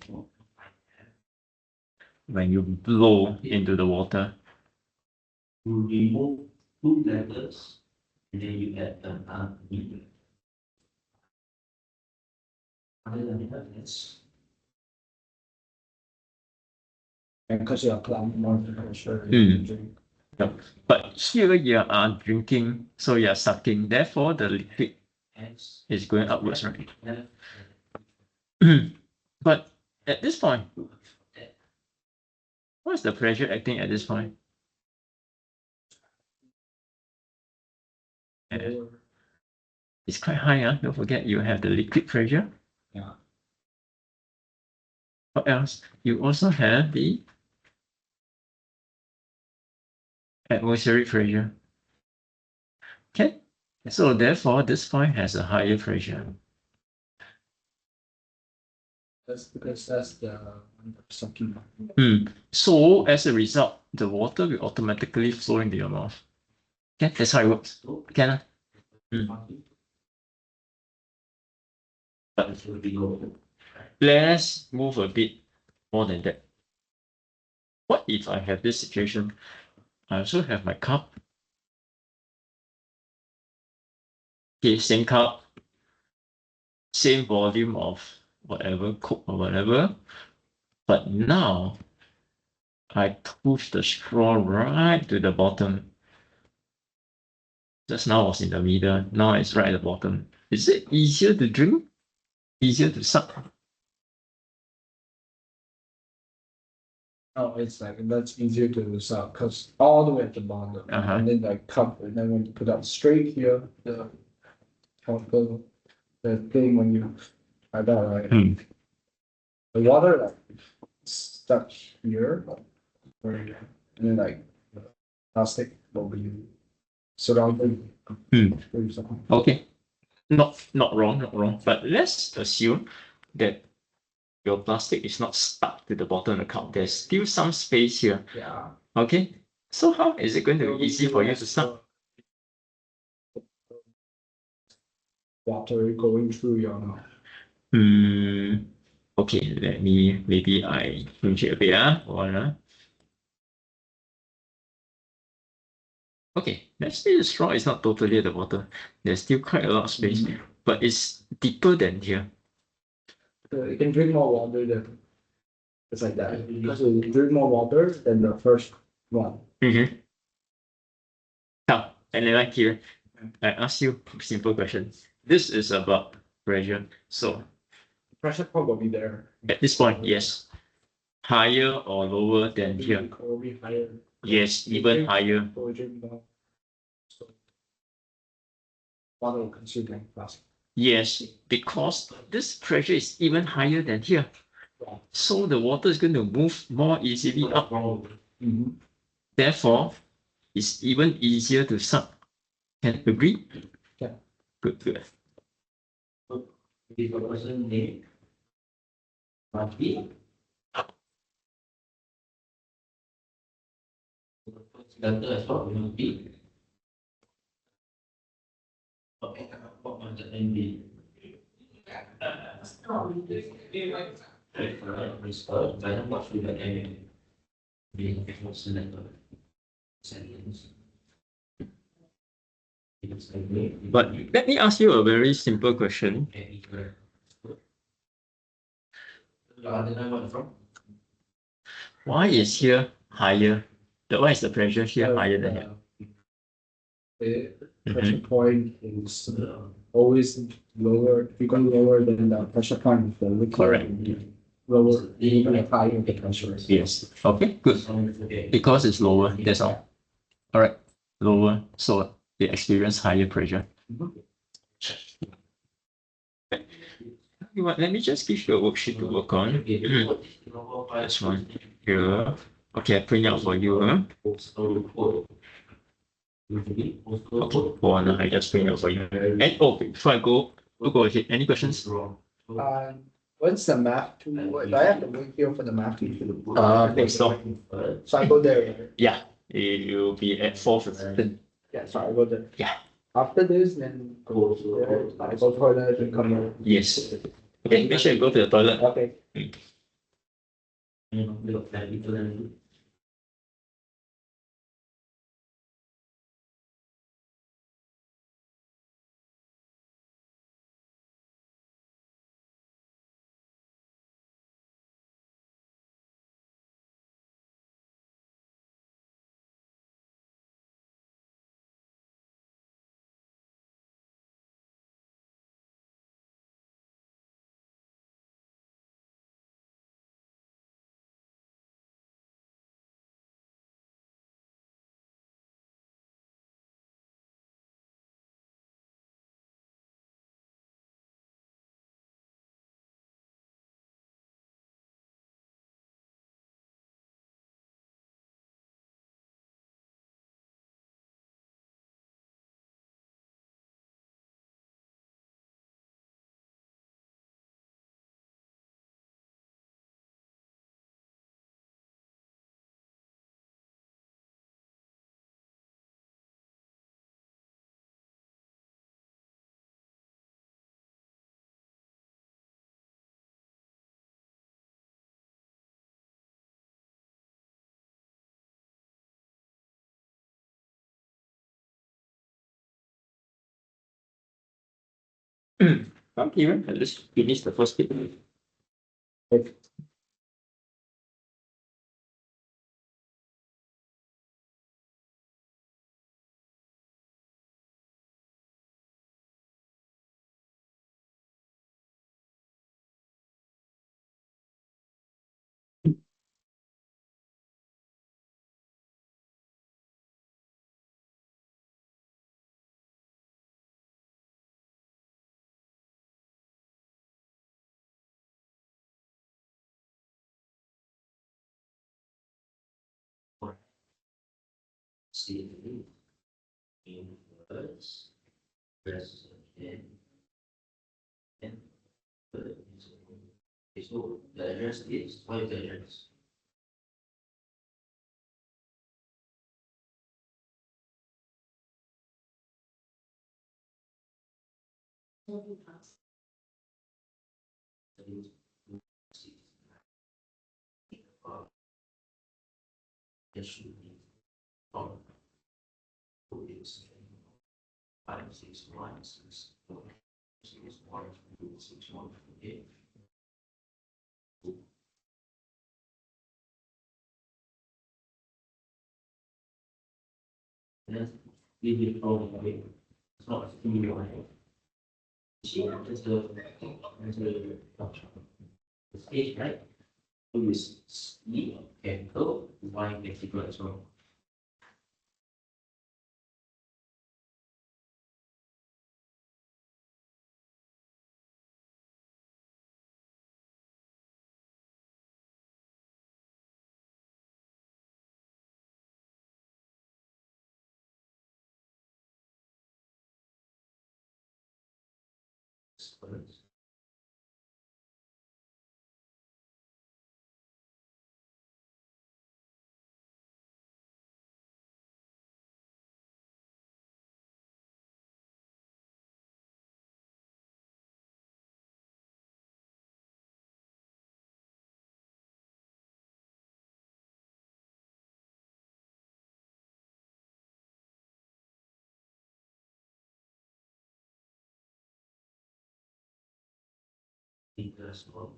you blow into the water. You remove two letters and then you add an meter. Other than that, that's And because you're applying more pressure, Mm. drink. But here you are drinking, so you're sucking. Therefore, the liquid S. is going upwards, right? F. But at this point, what's the pressure acting at this point? It's quite high, huh? Don't forget you have the liquid pressure. Yeah. What else? You also have the atmospheric pressure. Okay, so therefore this point has a higher pressure. That's because that's the sucking. So as a result, the water will automatically flow into your mouth. Okay, that's how it works. Can let's move a bit more than that. What if I have this situation? I also have my cup. Okay, same cup, same volume of whatever, Coke or whatever. But now I push the straw right to the bottom. Just now was in the middle, now it's right at the bottom. Is it easier to drink? Easier to suck? Oh, it's like that's easier to suck because all the way at the bottom, and then like cup, and then when you put up straight here, the chemical, the thing when you like that, right? The water like stuck here, and then like plastic will be surrounding. Okay, not wrong. But let's assume that your plastic is not stuck to the bottom of the cup. There's still some space here. Yeah. Okay, so how is it going to be easy for you to suck? Water going through your mouth. Okay, maybe I change it a bit. Okay, let's say the straw is not totally at the bottom. There's still quite a lot of space, but it's deeper than here. You can drink more water than it's like that. Because you drink more water than the first one. Now, and then here, I ask you a simple question. This is about pressure. So Pressure point will be there. at this point, yes. Higher or lower than here? It will be higher. Yes, even higher. So we drink more. So water will consume more plastic. Yes, because this pressure is even higher than here. So the water is going to move more easily up. Therefore, it's even easier to suck. Can you agree? Yeah. Good. If a person name must be letter as well will be what must the name be? Then what should the name be? What's the letter? Sentence. But let me ask you a very simple question. Why is here higher? Why is the pressure here higher than here? The pressure point is always lower. If you go lower than the pressure point of the liquid, Correct. Lower, even higher the pressure is. Yes. Okay, good. Because it's lower, that's all. All right, lower, so they experience higher pressure. Let me just give you a worksheet to work on. This one here. Okay, I print out for you. Okay, hold on, I just print out for you. And before I go, Go ahead. Any questions? What's the map to? Do I have to wait here for the map to? Next door. So I go there. Yeah, it will be at 4:15. Yeah, so I go there. Yeah. After this, then go there. I go toilet and come here. Yes. Okay, make sure you go to the toilet. Okay. Come here. Let's finish the first bit. See in words, press again, and so the address is what is the address? It should be on 561 6 4 6 1 8. Then leave it all the way. It's not a single line. See, there's the stage, right? So is E can go, Y can equal as well. Equals 1.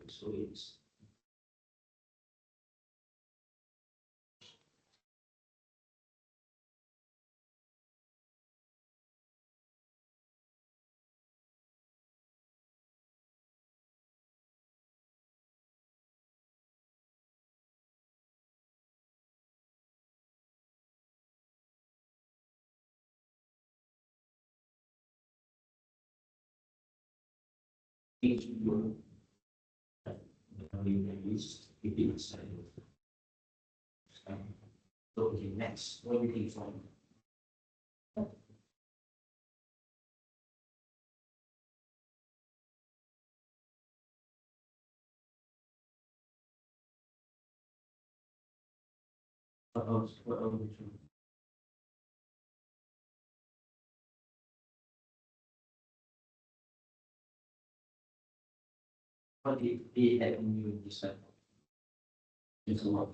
So it's So, okay, next, what do you think from? What else? What did they have in you decide? It's a lot.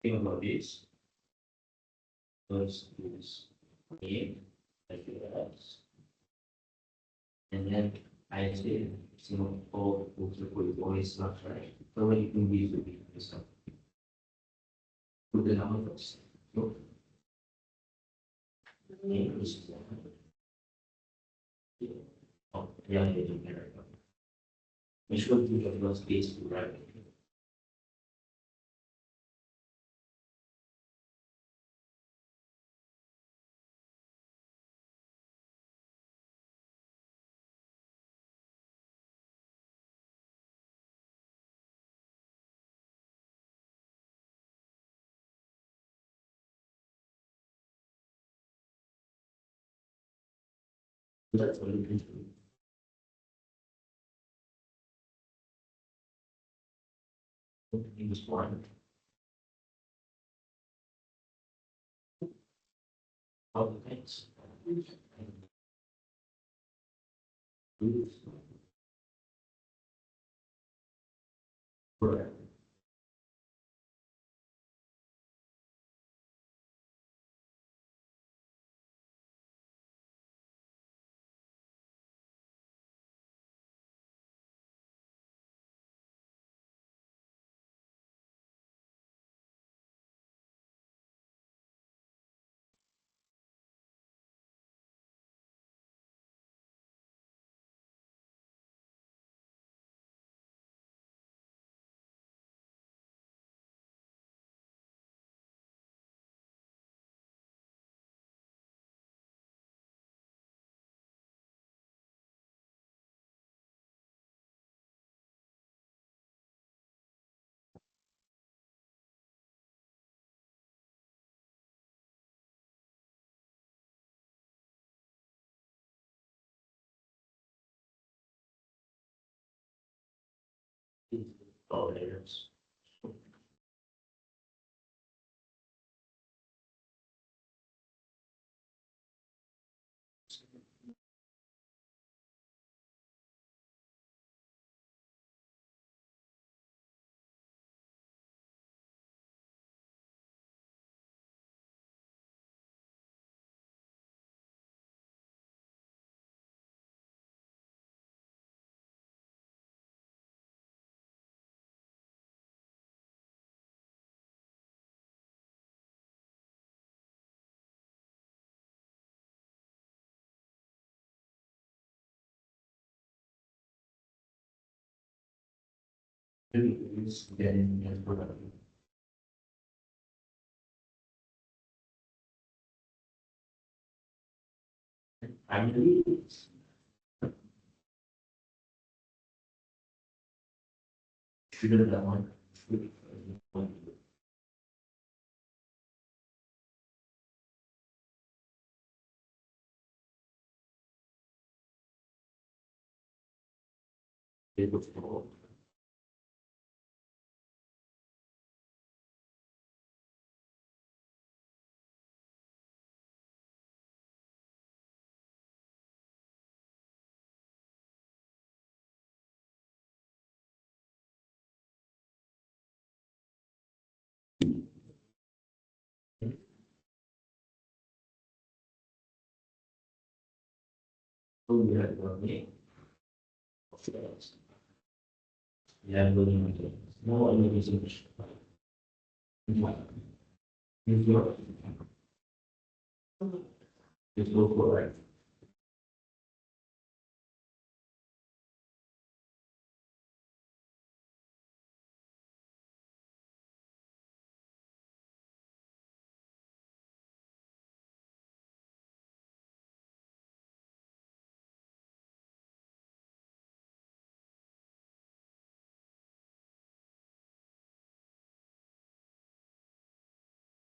Think about this. First is me, like else. And then I say, all books are always not right. So when you can be the stuff. Put the number first. So, name is oh, yeah, I didn't care. Make sure you have enough space to write. That's what you can do. English one. All the things. Correct. All layers. Is getting as productive. I'm really should have that one. Oh, yeah, me. Yeah, no, I'm not using it. It's no correct.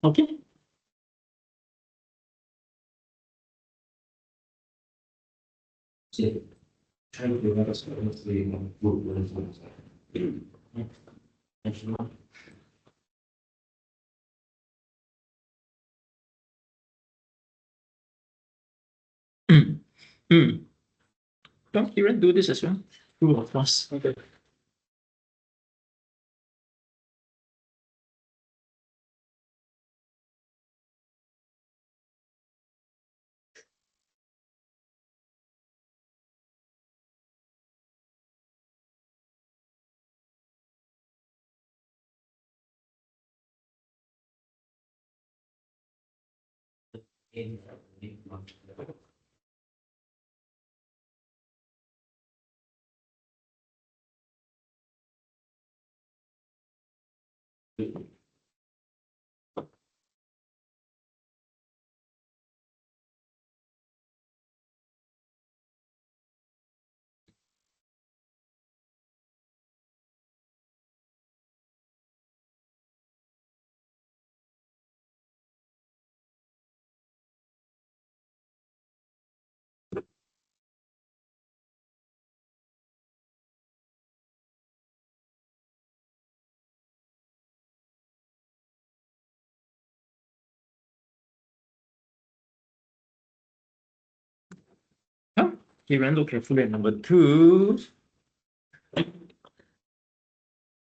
Okay. Trying to understand what's the Don't Kieran do this as well. True or false? Okay. Kieran, look carefully at number 2.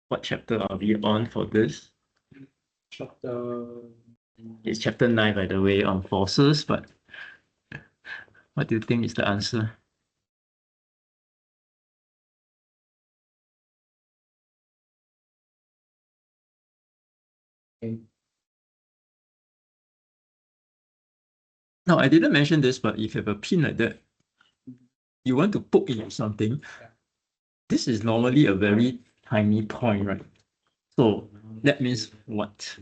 What chapter are we on for this? It's chapter 9, by the way, on forces, but what do you think is the answer? No, I didn't mention this, but if you have a pin like that, you want to poke into something, this is normally a very tiny point, right? So that means what?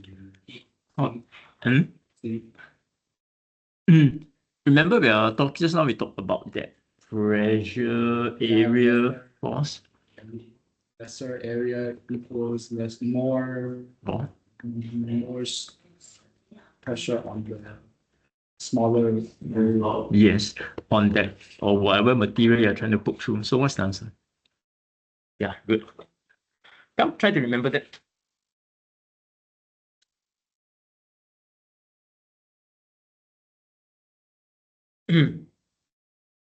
Remember we are talking just now, we talked about that pressure area force. Lesser area equals more pressure on the smaller area. Yes, on that or whatever material you're trying to poke through. So what's the answer? Yeah, good. Come, try to remember that.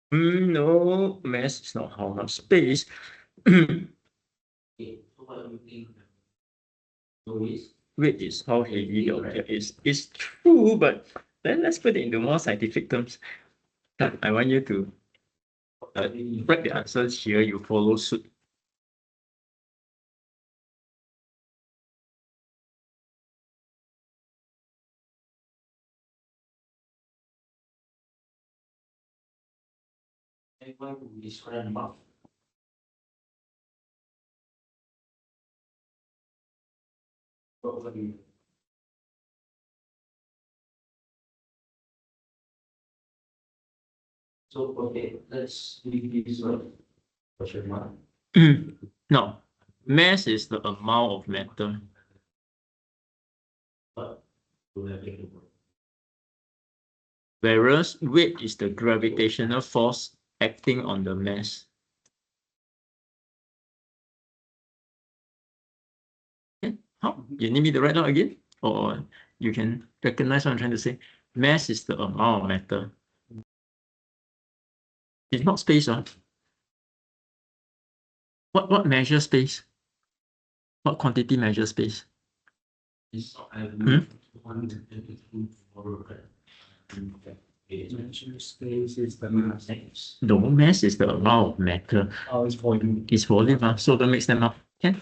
No, mass is not how much space. Weight is how heavy the object is. It's true, but then let's put it into more scientific terms. I want you to write the answers here, you follow suit. So, okay, let's leave this one. Question mark. No, mass is the amount of matter. But we'll have it. Whereas weight is the gravitational force acting on the mass. Okay. How? You need me to write down again? Or you can recognize what I'm trying to say? Mass is the amount of matter. It's not space, huh? What measures space? What quantity measures space? Space is the mass. No, mass is the amount of matter. Oh, it's volume. It's volume, so don't mix them up. Okay?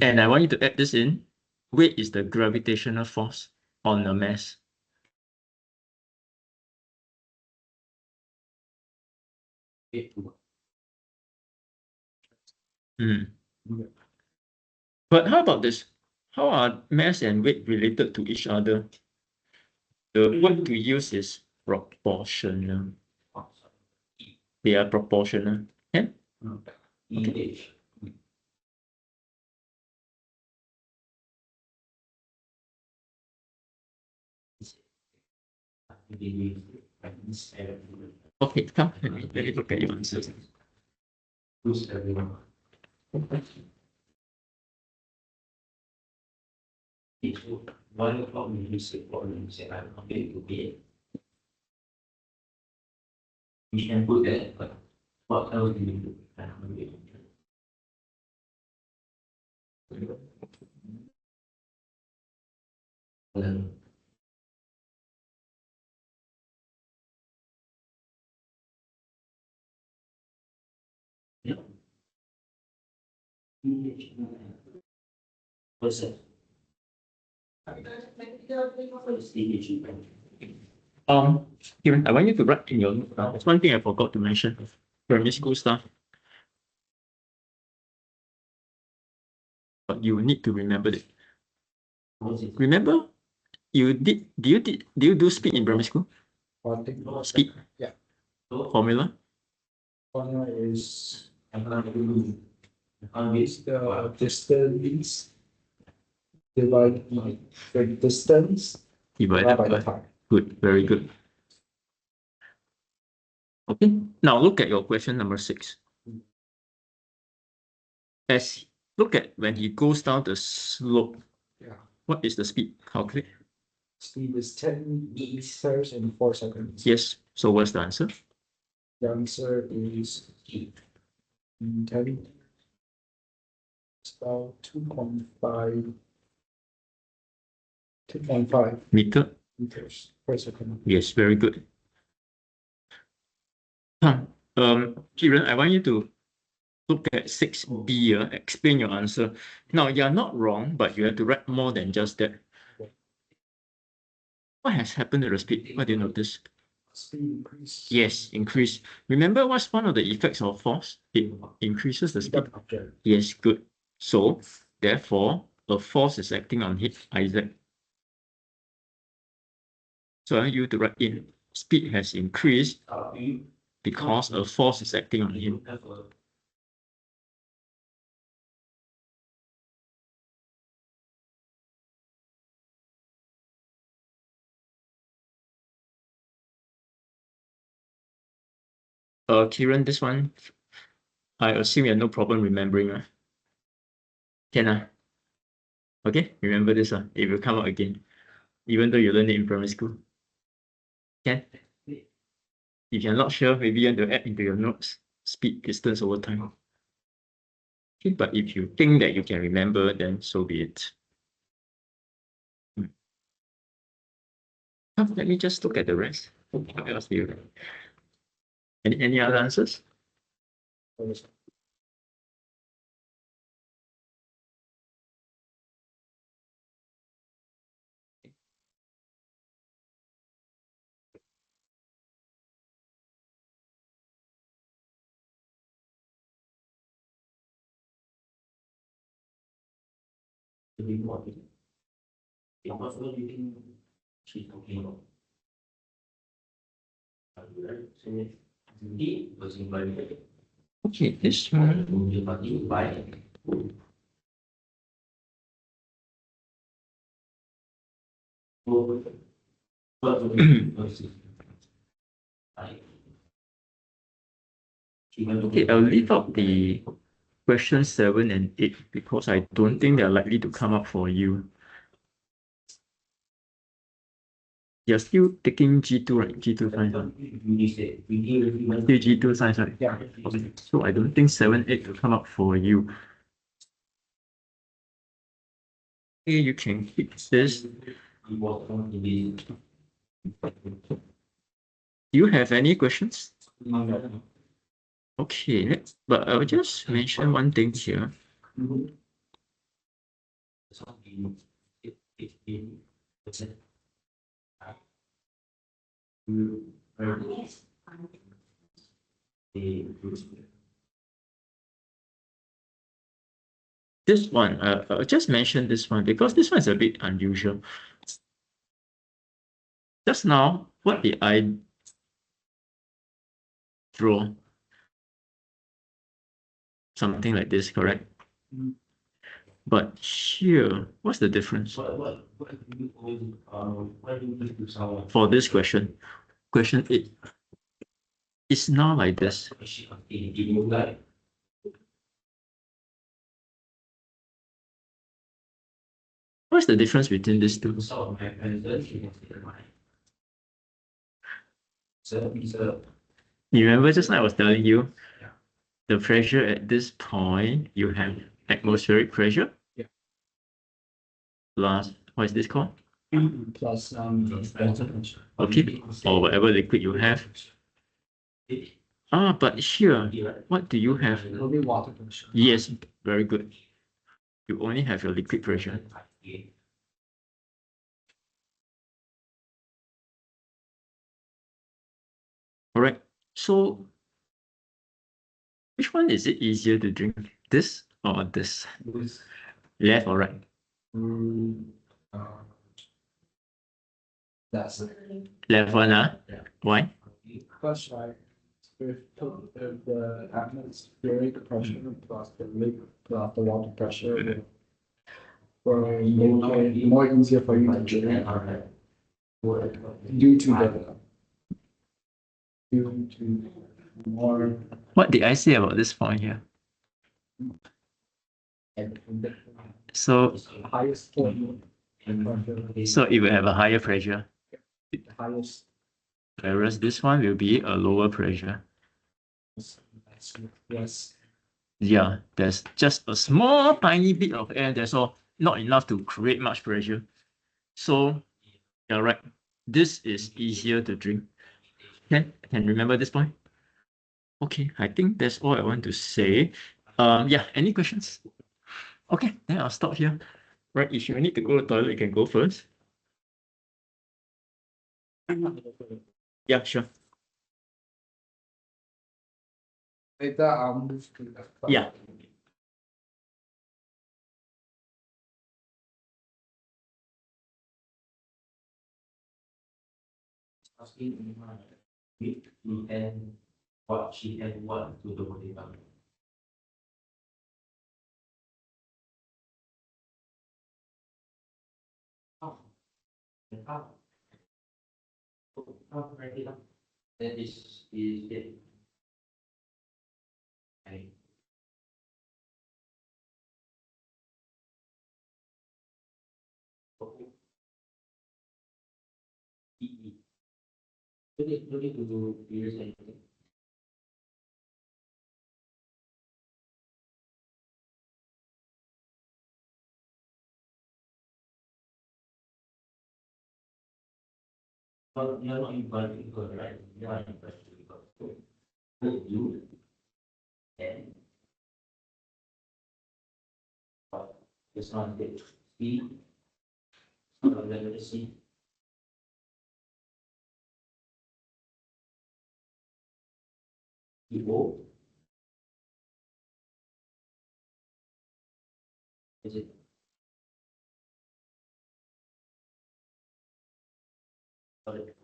And I want you to add this in. Weight is the gravitational force on the mass. But how about this? How are mass and weight related to each other? The word to use is proportional. They are proportional. Yeah? Okay. Okay, come, let me look at your answers. Who's everyone? It's 1 o'clock you say for you say I'm not going to bed. You can put that, but what else do you do? I'm not going to bed. Yeah. What's that? Kieran, I want you to write in your note. There's one thing I forgot to mention. Primary school stuff. But you need to remember it. Remember, did you do speed in primary school? One thing. Speed? Yeah. Formula? Formula is the distance divided by the distance Divided by the by. time. Good, very good. Okay, now look at your question number 6. Look at when he goes down the slope. Yeah. What is the speed? Calculate. Speed is 10 meters in 4 seconds. Yes. So what's the answer? The answer is 10. It's about 2.5 Meter. meters per second. Yes, very good. Kieran, I want you to look at 6B. Explain your answer. Now, you're not wrong, but you have to write more than just that. What has happened to the speed? What do you notice? Speed increase. Yes, increase. Remember what's one of the effects of force? It increases the speed. Yes, good. So, therefore, a force is acting on Isaac. So I want you to write in, speed has increased because a force is acting on him. Kieran, this one, I assume you have no problem remembering. Can okay, remember this one. It will come out again, even though you learned it in primary school. Can? If you're not sure, maybe you want to add into your notes, speed, distance over time. Okay, but if you think that you can remember, then so be it. Let me just look at the rest. What else do you? Any other answers? Okay, this one. Okay, I'll leave out the question 7 and 8 because I don't think they're likely to come up for you. You're still taking G2, right? G2 science. Still G2 science, right? Yeah. Okay. So I don't think 7, 8 will come up for you. Okay, you can keep this. Do you have any questions? Okay, but I'll just mention one thing here. This one, I'll just mention this one because this one is a bit unusual. Just now, what did I draw? Something like this, correct? But here, what's the difference What do you what do you do someone? for this question? Question 8. It's now like this. You like What's the difference between these two? some of my friends that you can say mine. So You remember just now I was telling you, Yeah. the pressure at this point, you have atmospheric pressure. Yeah. Plus, what is this called? Plus water pressure. Okay, or whatever liquid you have. But here, what do you have? Only water pressure. Yes, very good. You only have your liquid pressure. All right. So, which one is it easier to drink? This or this? This, Left or right? uh, that's Left one, huh? Why? plus right. If the atmospheric pressure plus the liquid plus the water pressure will make it more easier for you to drink due to more What did I say about this point here? So, highest point. so it will have a higher pressure, The highest whereas this one will be a lower pressure. yes. Yeah, there's just a small tiny bit of air, that's all, not enough to create much pressure. So, you're right. This is easier to drink. Can remember this point? Okay, I think that's all I want to say. Yeah, any questions? Okay, then I'll stop here. Right, if you need to go to the toilet, you can go first. Yeah, sure. Later I'll move to the Yeah. asking and what she and what to do with it. That is it. Okay. No need to do use anything. But you're not invited because right? You're not invited because you and but it's not the speed. It's not the see. You go. Is it? But it